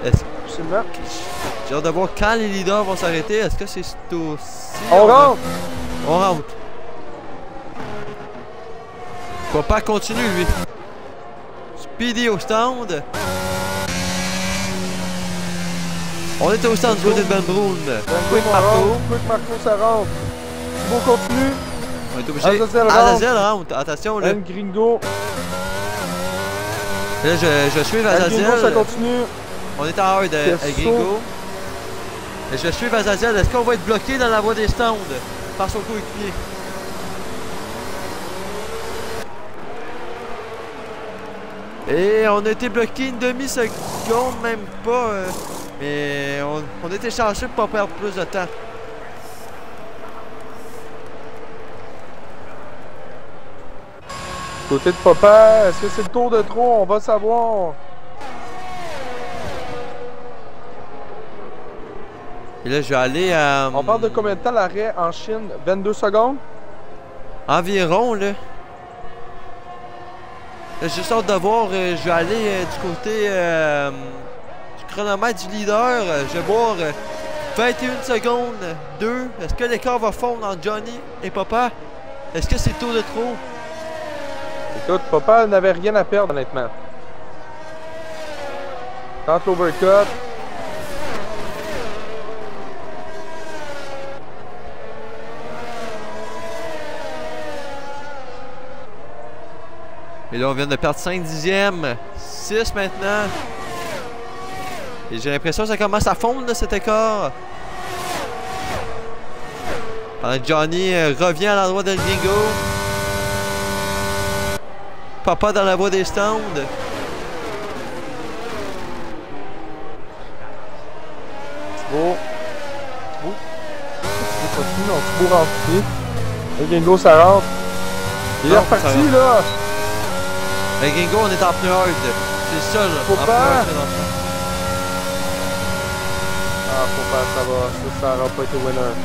J'ai hâte de voir quand les leaders vont s'arrêter. Est-ce que c'est aussi... On rentre! On rentre. Papa continue, lui. Speedy au stand. On est au stand du côté de Ben Broom. Quick Marco. Quick Marco, ça rentre. Thibaut continue. On est obligé. Azazel rentre. Attention là. Gringo. Là, je suis Azazel. Gringo, ça continue. On est en hard avec Gringo. Et je suis Azazel. Est-ce qu'on va être bloqué dans la voie des stands? par son coéquipier. Et on a été bloqué une demi-seconde, même pas. Mais on était chanceux pour pas perdre plus de temps. Côté de Papa, est-ce que c'est le tour de trop? On va savoir. Et là, je vais aller à... On parle de combien de temps l'arrêt en Chine? 22 secondes? Environ, là. J'ai juste hâte de voir. Je vais aller du côté du chronomètre du leader. Je vais voir 21 secondes, 2. Est-ce que l'écart va fondre entre Johnny et Papa? Est-ce que c'est tour de trop? Écoute, Papa n'avait rien à perdre, honnêtement. Tente l'overcut. Et là, on vient de perdre 5 dixièmes. 6 maintenant. Et j'ai l'impression que ça commence à fondre, là, cet écart. Pendant que Johnny revient à l'endroit de Gringo. Papa dans la voie des stands. Thibaut. Thibaut rentre ici. Et Gringo, ça rentre. Il est reparti, là. Mais Gringo, on est en pneu hard. C'est ça, là. Faut en pas. Pneu hard, Ah, faut pas, ça va. Ça n'aura pas été winner.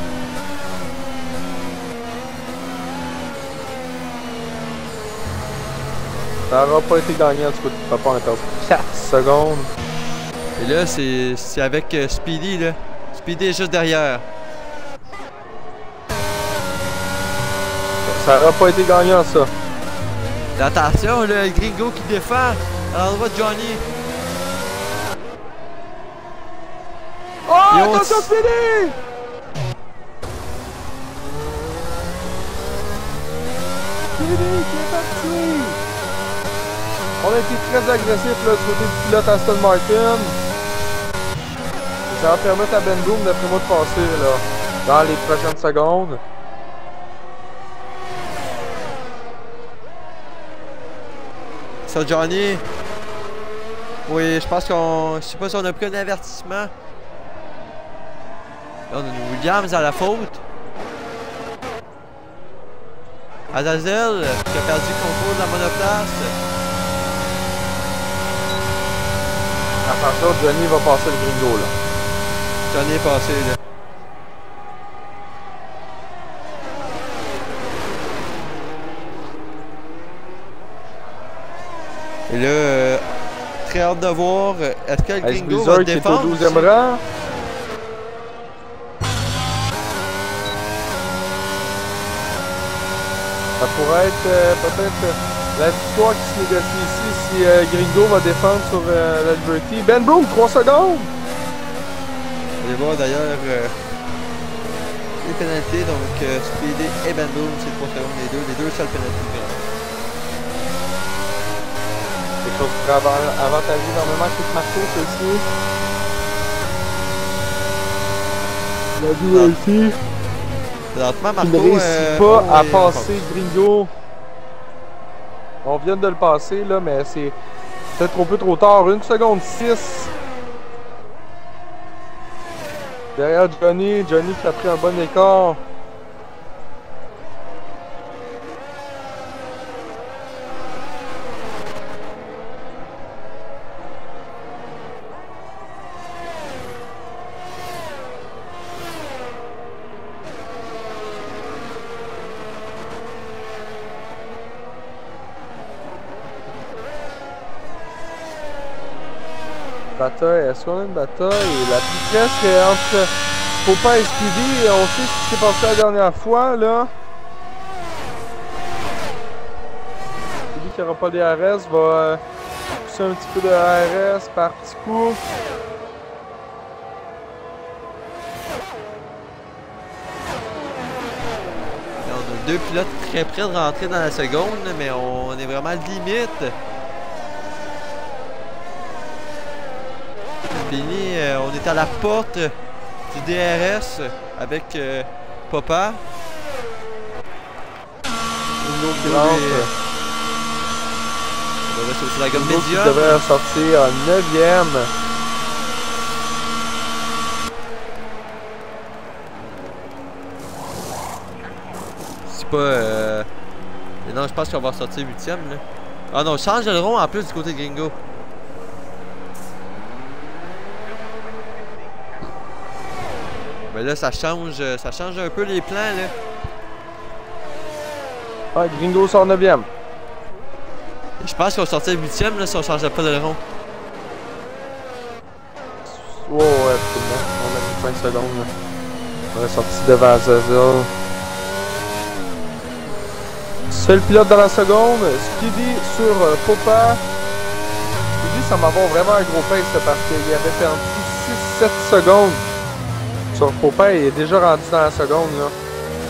Ça n'aura pas été gagnant du coup de Papa, on a perdu 4 secondes. Et là, c'est avec Speedy, là. Speedy est juste derrière. Ça n'aura pas été gagnant, ça. Attention, le Gringo qui défend à l'endroit de Johnny. Oh, attention, Speedy! Speedy qui est parti! On a été très agressif là, du côté du pilote Aston Martin. Et ça va permettre à Ben Boom, d'après moi, de passer là, dans les prochaines secondes. Ça, Johnny. Oui, je pense qu'on... Je sais pas si on a pris un avertissement. Là, on a Williams à la faute. Azazel qui a perdu le contrôle de la monoplace. Attention, Johnny va passer le Gringo là. Johnny est passé là. Et là, très hâte de voir, est-ce que le Gringo va défendre? Qui est au 12e rang. Ça pourrait être peut-être la victoire qui se négocie ici si Gringo va défendre sur la Liberty. Ben Broom, 3 secondes! Allez voir d'ailleurs les pénalités, donc Speedy et Ben Broom, c'est 3 secondes les deux seules pénalités. Quelque chose qui pourrait avantager énormément Chris Marceau, ceci. La Liberty. Présentement, Il Marco ne réussit pas à passer Gringo. On vient de le passer là, mais c'est peut-être un peu trop tard. 1 seconde 6. Derrière Johnny qui a pris un bon écart. Bataille, est-ce qu'on a une bataille? La plus près serait entre Popa et Speedy. On sait ce qui s'est passé la dernière fois là. Speedy qui n'aura pas des RS va pousser un petit peu de RS par petit coup. On a deux pilotes très près de rentrer dans la seconde, mais on est vraiment limite. Fini, on est à la porte du DRS avec Papa. qui rentre. C'est la gomme médium. Qui devrait sortir en 9e. C'est pas... Non, je pense qu'on va sortir 8e là. Ah non, change le rond en plus du côté de Gringo. Mais là, ça change un peu les plans là. Ouais, Gringo sort 9e. Je pense qu'on va sortir 8e là si on changeait pas de rond. Oh ouais, absolument. On a mis 5 secondes là. On est sorti devant Zaza. Seul pilote dans la seconde, Speedy sur Popa. Speedy ça m'avoir vraiment un gros pace parce qu'il avait perdu 6-7 secondes sur Popa et il est déjà rendu dans la seconde là.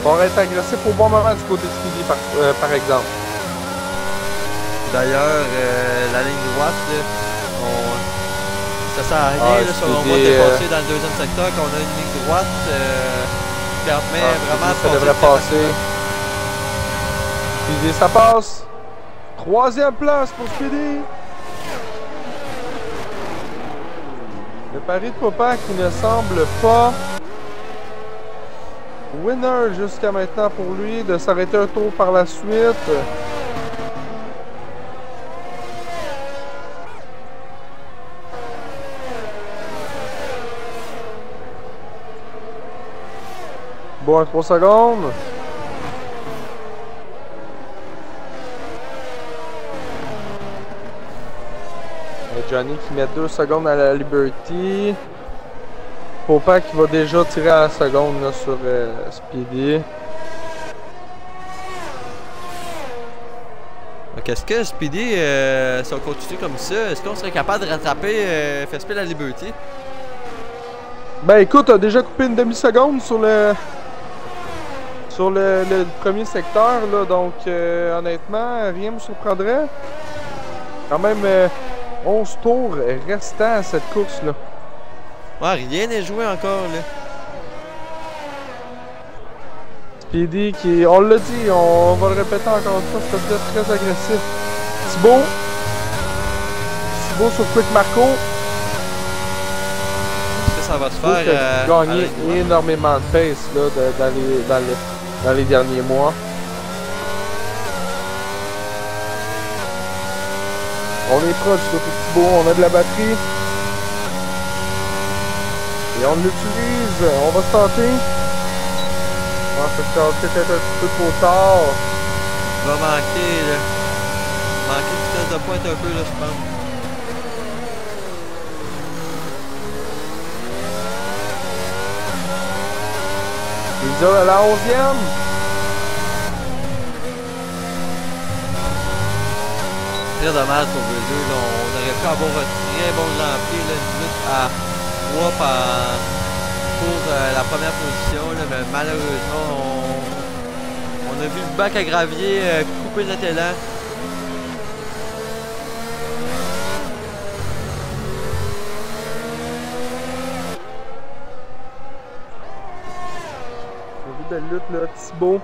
On va être agressif au bon moment du côté de Speedy par exemple. D'ailleurs, la ligne droite, là, ça sert à rien là, selon moi de dépasser dans le deuxième secteur qu'on a une ligne droite qui permet vraiment de ça devrait passer. Speedy, ça passe. 3e place pour Speedy. Le pari de Popa qui ne semble pas winner jusqu'à maintenant pour lui, de s'arrêter un tour par la suite. Bon, 3 secondes. Johnny qui met 2 secondes à la Liberty. Popa qui va déjà tirer à la seconde là, sur Speedy. Donc est-ce que Speedy, si on continue comme ça, est-ce qu'on serait capable de rattraper Fespé la Liberty? Ben écoute, a déjà coupé une demi-seconde sur le premier secteur là, donc honnêtement, rien me surprendrait. Quand même 11 tours restants à cette course là. Ouais, rien n'est joué encore là. Speedy qui, on l'a dit, on va le répéter encore une fois, c'est peut-être très agressif. Thibaut sur Quick Marco. Est-ce que ça va se faire? Gagner énormément de pace là, dans les derniers mois. On est proche de Thibaut, on a de la batterie. Et on l'utilise, on va se tenter. On va se peut-être un petit peu trop tard. Il va manquer là. Manquer de vitesse de pointe un peu là, je pense. Il est à la 11e. Très dommage pour eux deux. Là. On aurait pu avoir un très bon Grand Prix, là, une minute à 3 pour la première position. Là, mais malheureusement, on a vu le bac à gravier couper notre élan. On a vu belle lutte là, Thibaut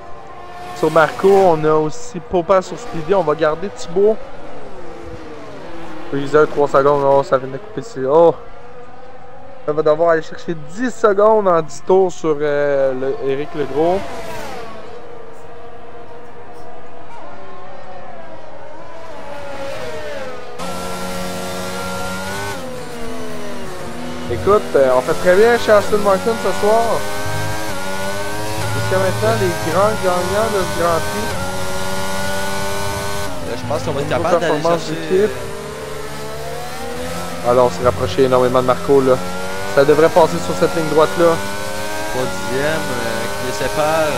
sur Marco. On a aussi Popa sur Speedy. On va garder Thibaut. Freezer 3 secondes, oh ça vient de couper ici. Oh! Ça va devoir aller chercher 10 secondes en 10 tours sur Éric Legros. Écoute, on fait très bien chez Aston Martin ce soir. Jusqu'à maintenant, les grands gagnants de ce Grand Prix. Je pense qu'on va être capable d'aller chercher... Alors, on s'est rapproché énormément de Marco là. Ça devrait passer sur cette ligne droite là. 3e qui les sépare.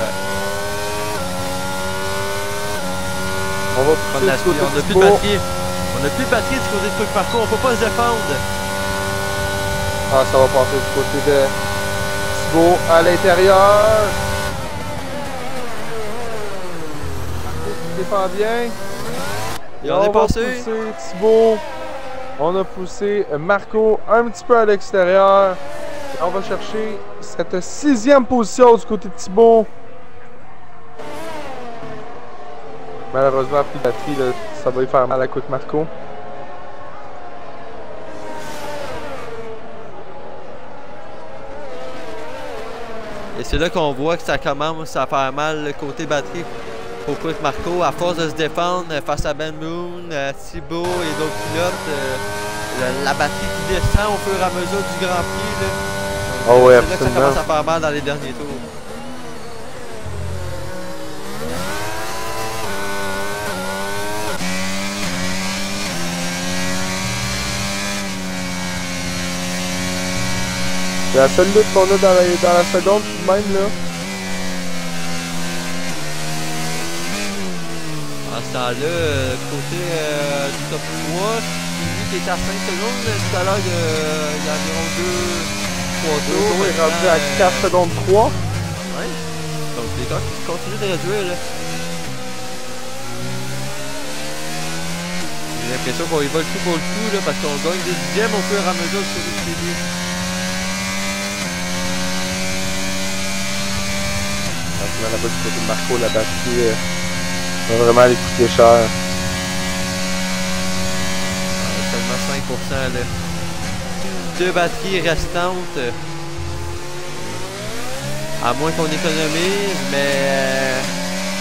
On va pousser du côté on n'a plus de batterie. On n'a plus de batterie du côté de Quick Marco. On peut pas se défendre. Ah, ça va passer du côté de Thibaut à l'intérieur. Marco qui défend bien. Et on est passé. Thibaut. On a poussé Marco un petit peu à l'extérieur. On va chercher cette 6e position du côté de Thibaut. Malheureusement, plus de batterie, là, ça va lui faire mal à coup de Marco. Et c'est là qu'on voit que ça commence à faire mal le côté batterie pour Quick Marco. À force de se défendre face à Ben Moon, Thibaut et d'autres pilotes, la batterie qui descend au fur et à mesure du Grand Prix. Là. Oh ouais, c'est là que ça commence à faire mal dans les derniers tours. C'est la seule lutte qu'on a dans la seconde, tout de même, là. En ce temps-là, côté du top 3, lui qui était à 5 secondes, tout à l'heure, il y a environ 2-3 tours. Il est rendu à 4 secondes 3. Ouais. Donc l'écart qui continue de réduire, là. J'ai l'impression qu'on y va le coup pour le coup, là, parce qu'on gagne des dixièmes au fur et à mesure sur le début. Là-bas du côté de Marco, la batterie va vraiment aller coûter cher. Seulement 5% là. 2 batteries restantes. À moins qu'on économise, mais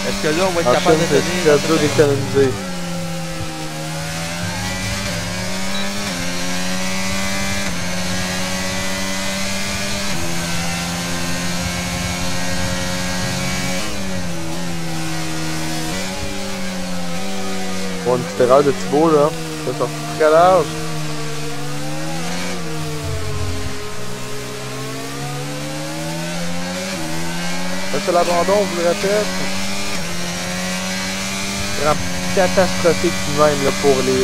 est-ce que là on va être capable de tenir? C'est dur d'économiser. Bon, une petite erreur de Thibaut là, ça sorti très large. C'est l'abandon, on vous le répète. Vraiment catastrophique même là, pour les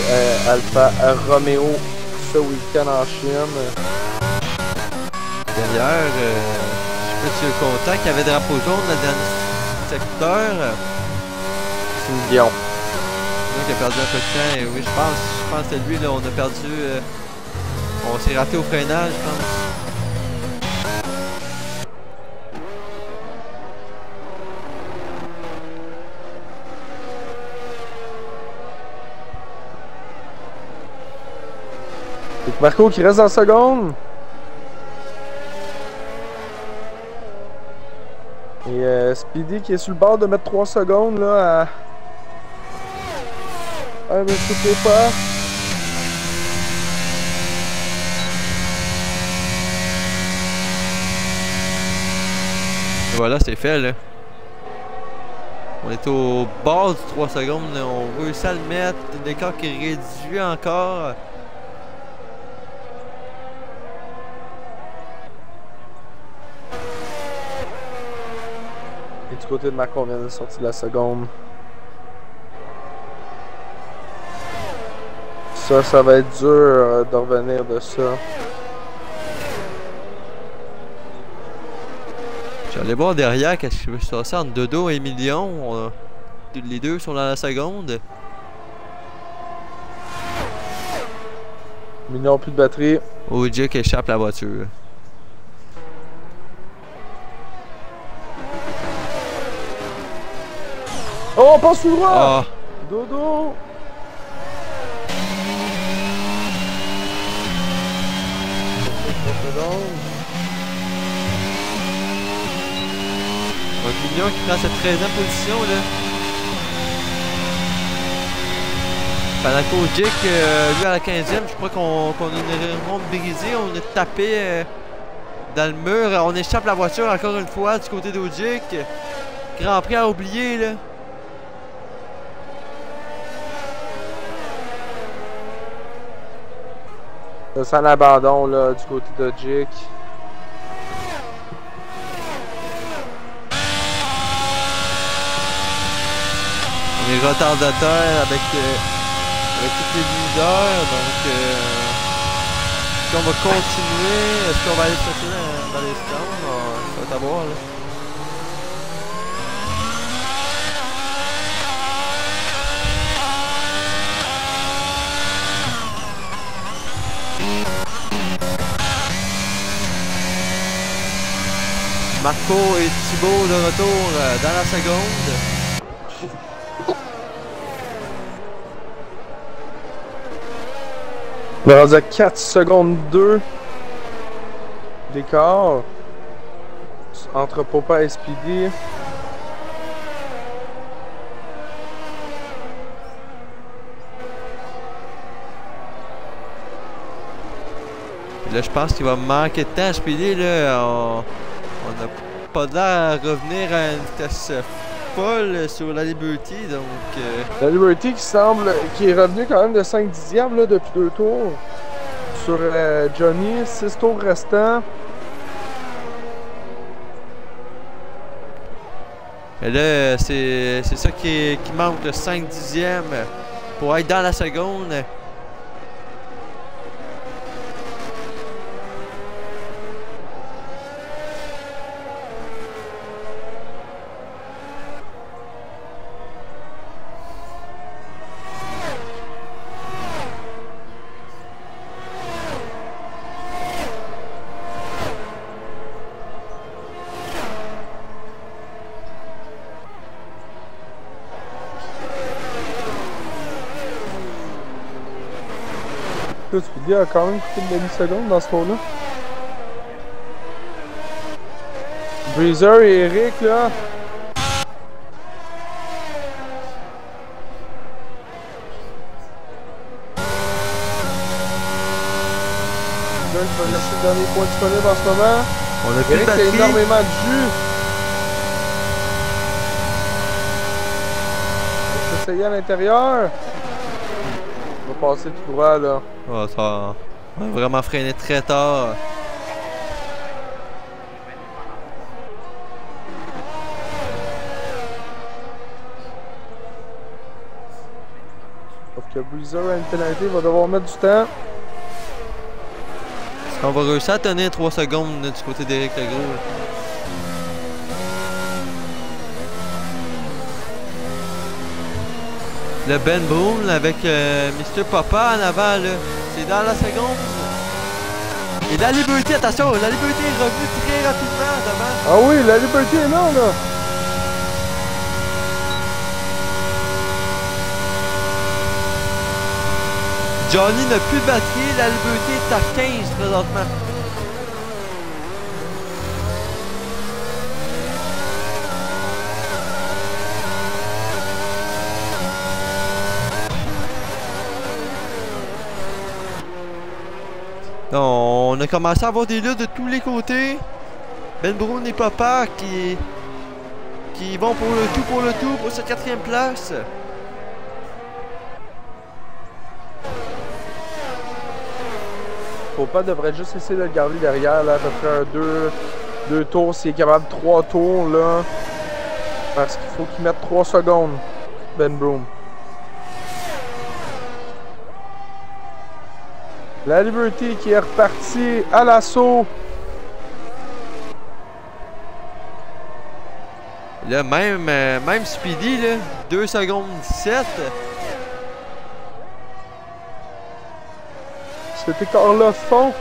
Alfa Romeo ce week-end en Chine. D'ailleurs, je suis content qu'il y avait drapeau jaune dans le dernier secteur. C'est Lyon. Qui a perdu un peu de temps, et oui, je pense que lui, là, on a perdu. On s'est raté au freinage, je pense. C'est Marco qui reste dans la seconde. Et Speedy qui est sur le bord de mettre 3 secondes là à... Ah, mais je peux pas. Voilà, c'est fait là. On est au bord du 3 secondes, là. On réussit à le mettre. L'écart qui est réduit encore. Et du côté de Marco, on vient de sortir de la seconde. Ça va être dur de revenir de ça. J'allais voir derrière qu'est-ce qui se passe entre Dodo et Million. Les deux sont dans la seconde. Million plus de batterie. OJ qui échappe la voiture. Oh, on passe tout droit! Ah. Dodo! Un Million qui prend cette 13e position là. Pendant qu'OJ, lui à la 15e, je crois qu'on est vraiment brisé, on est tapé dans le mur, on échappe la voiture encore une fois du côté d'OJ. Grand Prix à oublier là. Ça sent l'abandon là du côté de Jake. On est retardataire avec tous les leaders, donc est-ce qu'on va continuer? Est-ce qu'on va aller chercher dans les stands? Ça va être à voir là. Marco et Thibaut de retour dans la seconde. On est rendu à 4 secondes 2 d'écart entre Popa et Speedy. Là, je pense qu'il va manquer de temps à Speedy. Là, on n'a pas l'air à revenir à une vitesse folle sur la Liberty. Donc, la Liberty qui est revenu quand même de 5 dixièmes là, depuis 2 tours. Sur Johnny, 6 tours restants. Et là, c'est ça qui manque de 5 dixièmes pour être dans la seconde. Speedy a quand même coupé de demi-seconde dans ce tour-là. Breezer et Eric là. Il va chercher le dernier point disponible en ce moment. On a plus de Eric batterie. a énormément de jus. On va essayer à l'intérieur. On va passer tout droit là. Oh, ça, on a vraiment freiné très tard. Sauf que Breezer a une pénalité, il va devoir mettre du temps. Est-ce qu'on va réussir à tenir 3 secondes du côté d'Éric Legros? Le Ben Broom avec Mr. Papa en avant, là. C'est dans la seconde. Et la Liberty, attention, la Liberty est revenue très rapidement devant. Ah oui, la Liberty est là, là. Johnny n'a plus de batterie, la Liberty est à 15 présentement. Non, on a commencé à avoir des luttes de tous les côtés. Ben Brown et Papa qui vont pour le tout pour cette 4e place. Popa devrait juste essayer de le garder derrière, là, à peu près deux tours, s'il est capable de 3 tours, là. Parce qu'il faut qu'il mette 3 secondes, Ben Broom. La Liberty qui est repartie à l'assaut. Là, même Speedy, là, 2 secondes 17. Cet écart-là fond.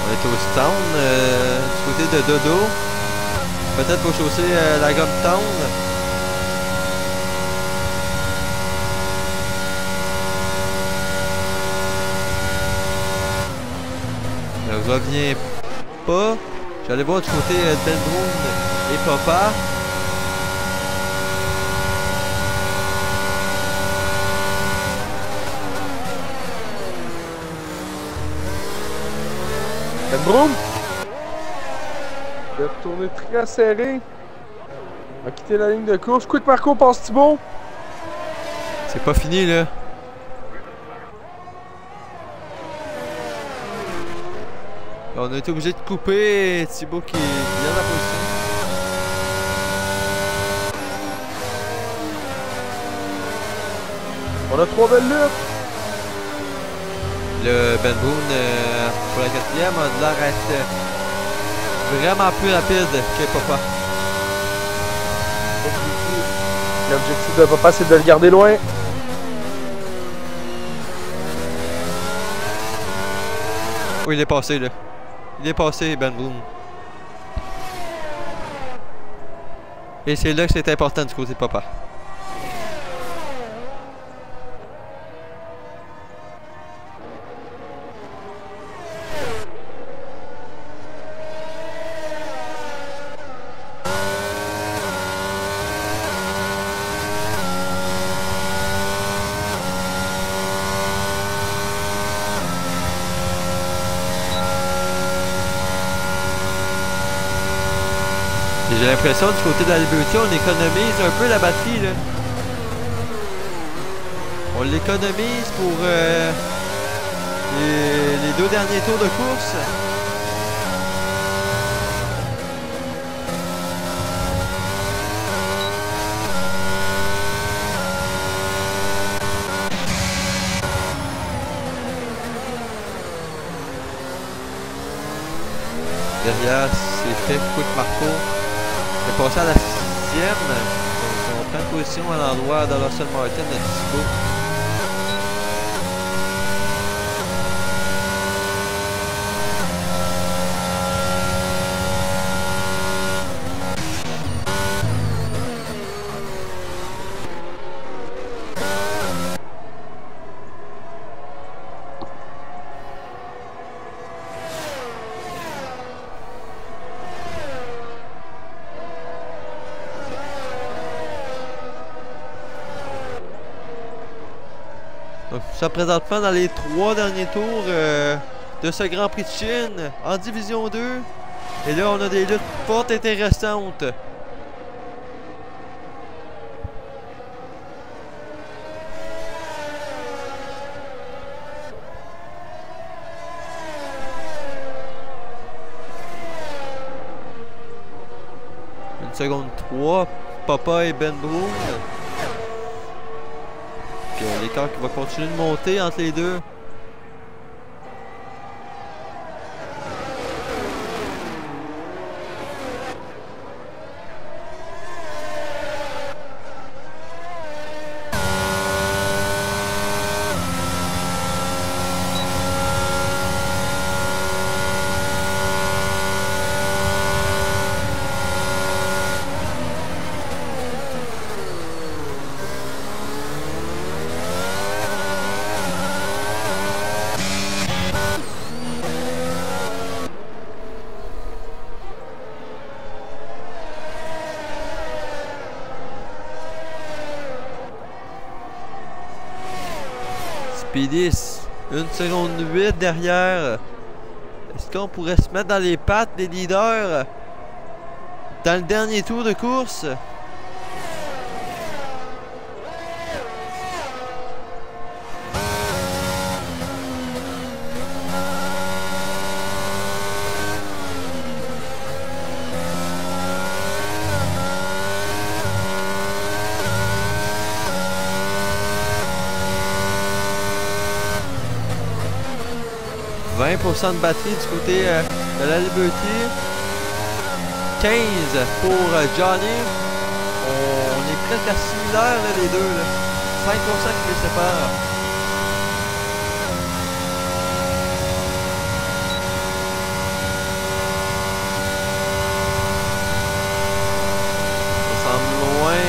On est au stand du côté de Dodo. Peut-être pour chausser la gomme Town. Je reviens pas. J'allais voir du côté de Ben Brown et Papa. Ben Broom. Il a retourné très serré. Il a quitté la ligne de course. Quick Marco passe Thibaut. C'est pas fini là. On a été obligé de couper Thibaut qui vient de la position. On a 3 belles luttes. Le Ben Brown pour la 4e a l'air d'être vraiment plus rapide que Papa. L'objectif de Papa, c'est de le garder loin. Oui, il est passé, là. Il est passé, Ben Bloom. Et c'est là que c'est important du côté de Papa. J'ai l'impression du côté de la Liberty, on économise un peu la batterie là. On l'économise pour les 2 derniers tours de course. Derrière, c'est fait Quick Marco. Il est passé à la 6e. Donc, on prend position à l'endroit d'Alonso Martin de Tisco. Donc, nous sommes présentement dans les 3 derniers tours de ce Grand Prix de Chine en Division 2. Et là, on a des luttes fort intéressantes. Une seconde 3, Papa et Ben Broom. L'écart qui va continuer de monter entre les deux. Speedis, 1 seconde 8 derrière. Est-ce qu'on pourrait se mettre dans les pattes des leaders dans le dernier tour de course? % de batterie du côté de la Liberty. 15 pour Johnny. On est presque à similaire là, les deux. Là. 5% qui les séparent. Ça semble loin.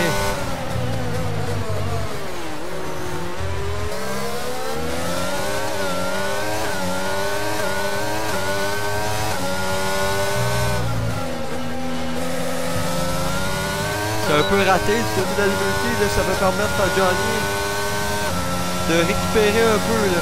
C'est un peu raté du côté de la Liberty, là, ça va permettre à Johnny de récupérer un peu. Là.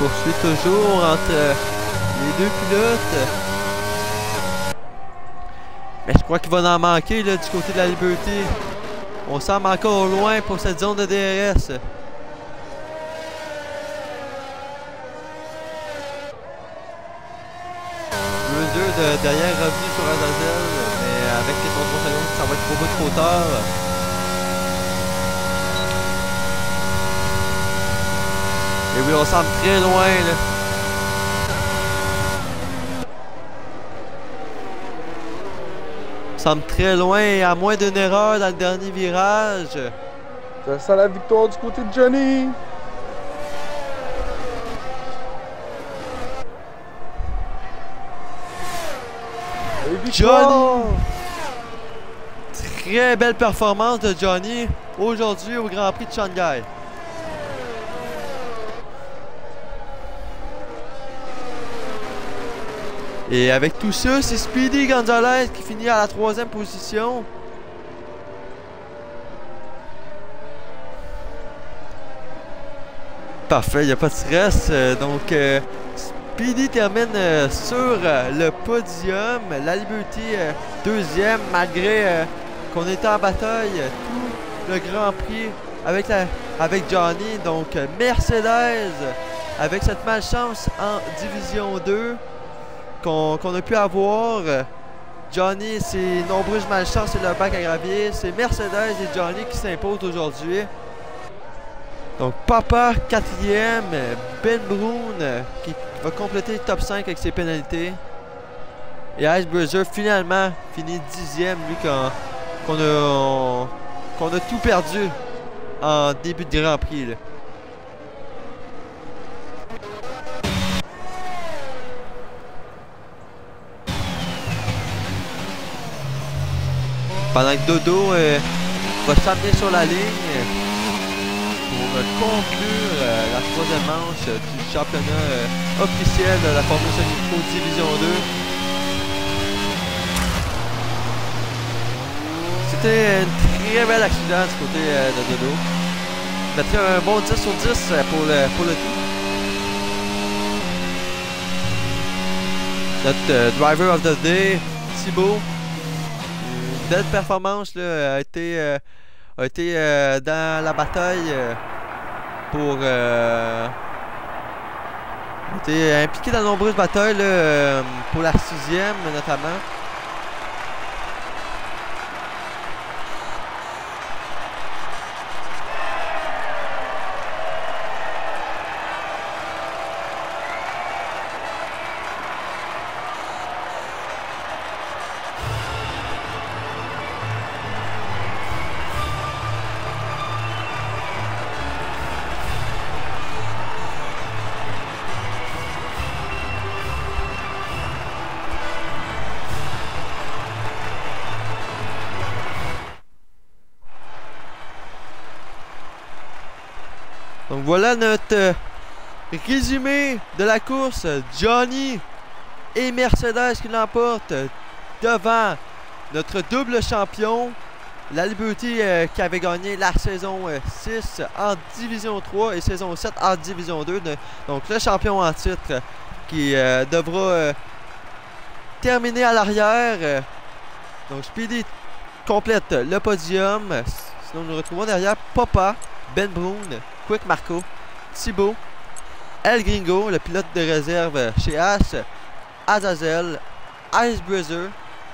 poursuit toujours entre les deux pilotes. Mais je crois qu'il va en manquer là, du côté de la Liberty. On semble encore loin pour cette zone de DRS. Derrière revenu sur Azazel, mais avec les 33 secondes, ça va être beaucoup trop tard. Et oui, on semble très loin là. On semble très loin et à moins d'une erreur dans le dernier virage. Ça sent la victoire du côté de Johnny. Johnny! Très belle performance de Johnny aujourd'hui au Grand Prix de Shanghai. Et avec tout ça, c'est Speedy Gonzalez qui finit à la 3e position. Parfait, il n'y a pas de stress. Speedy termine sur le podium, la Liberty 2e, malgré qu'on était en bataille tout le Grand Prix avec Johnny. Donc Mercedes, avec cette malchance en Division 2 qu'on a pu avoir. Johnny, ses nombreuses malchances et le bac à gravier. C'est Mercedes et Johnny qui s'imposent aujourd'hui. Donc Papa 4e, Ben Brown qui va compléter le top 5 avec ses pénalités. Et Ice Bruiser finalement finit 10e, lui qu'on a tout perdu en début de Grand Prix. Là. Pendant que Dodo va s'amener sur la ligne pour conclure la 3e manche du championnat officiel de la Formule Semi-Pro Division 2. C'était un très bel accident du côté de Dodo. Il mettrait un bon 10 sur 10 pour le tout. Notre driver of the day, Thibaut. Une belle performance là, a été dans la bataille pour été impliqué dans de nombreuses batailles là, pour la 6e notamment. Donc voilà notre résumé de la course. Johnny et Mercedes qui l'emportent devant notre double champion, la Liberty qui avait gagné la saison 6 en Division 3 et saison 7 en Division 2. Donc le champion en titre qui devra terminer à l'arrière. Donc Speedy complète le podium. Sinon nous retrouvons derrière Papa, Ben Brown, Quick Marco, Thibaut, El Gringo, le pilote de réserve chez Haas, Azazel, Ice Bruiser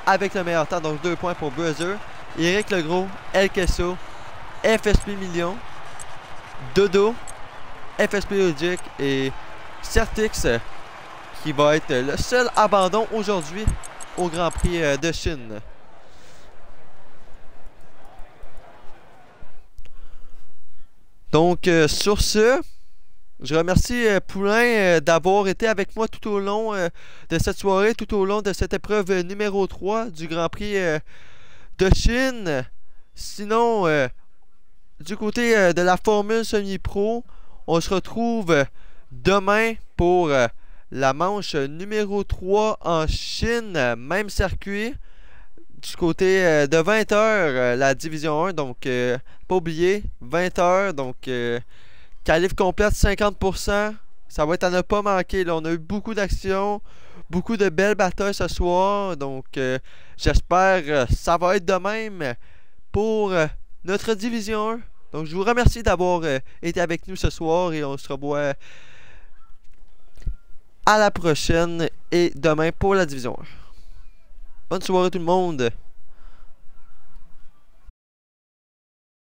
avec le meilleur temps, donc 2 points pour Bruiser, Eric Legros, El Queso, FSP Million, Dodo, FSP Logic et Certix qui va être le seul abandon aujourd'hui au Grand Prix de Chine. Donc, sur ce, je remercie Poulain d'avoir été avec moi tout au long de cette soirée, tout au long de cette épreuve numéro 3 du Grand Prix de Chine. Sinon, du côté de la Formule Semi-Pro, on se retrouve demain pour la manche numéro 3 en Chine, même circuit. Du côté de 20h, la division 1, donc pas oublier, 20h, donc qualif complète 50%, Ça va être à ne pas manquer. Là. On a eu beaucoup d'actions, beaucoup de belles batailles ce soir. Donc, j'espère que ça va être de même pour notre Division 1. Donc, je vous remercie d'avoir été avec nous ce soir et on se revoit à la prochaine et demain pour la Division 1. Bonne soirée tout le monde!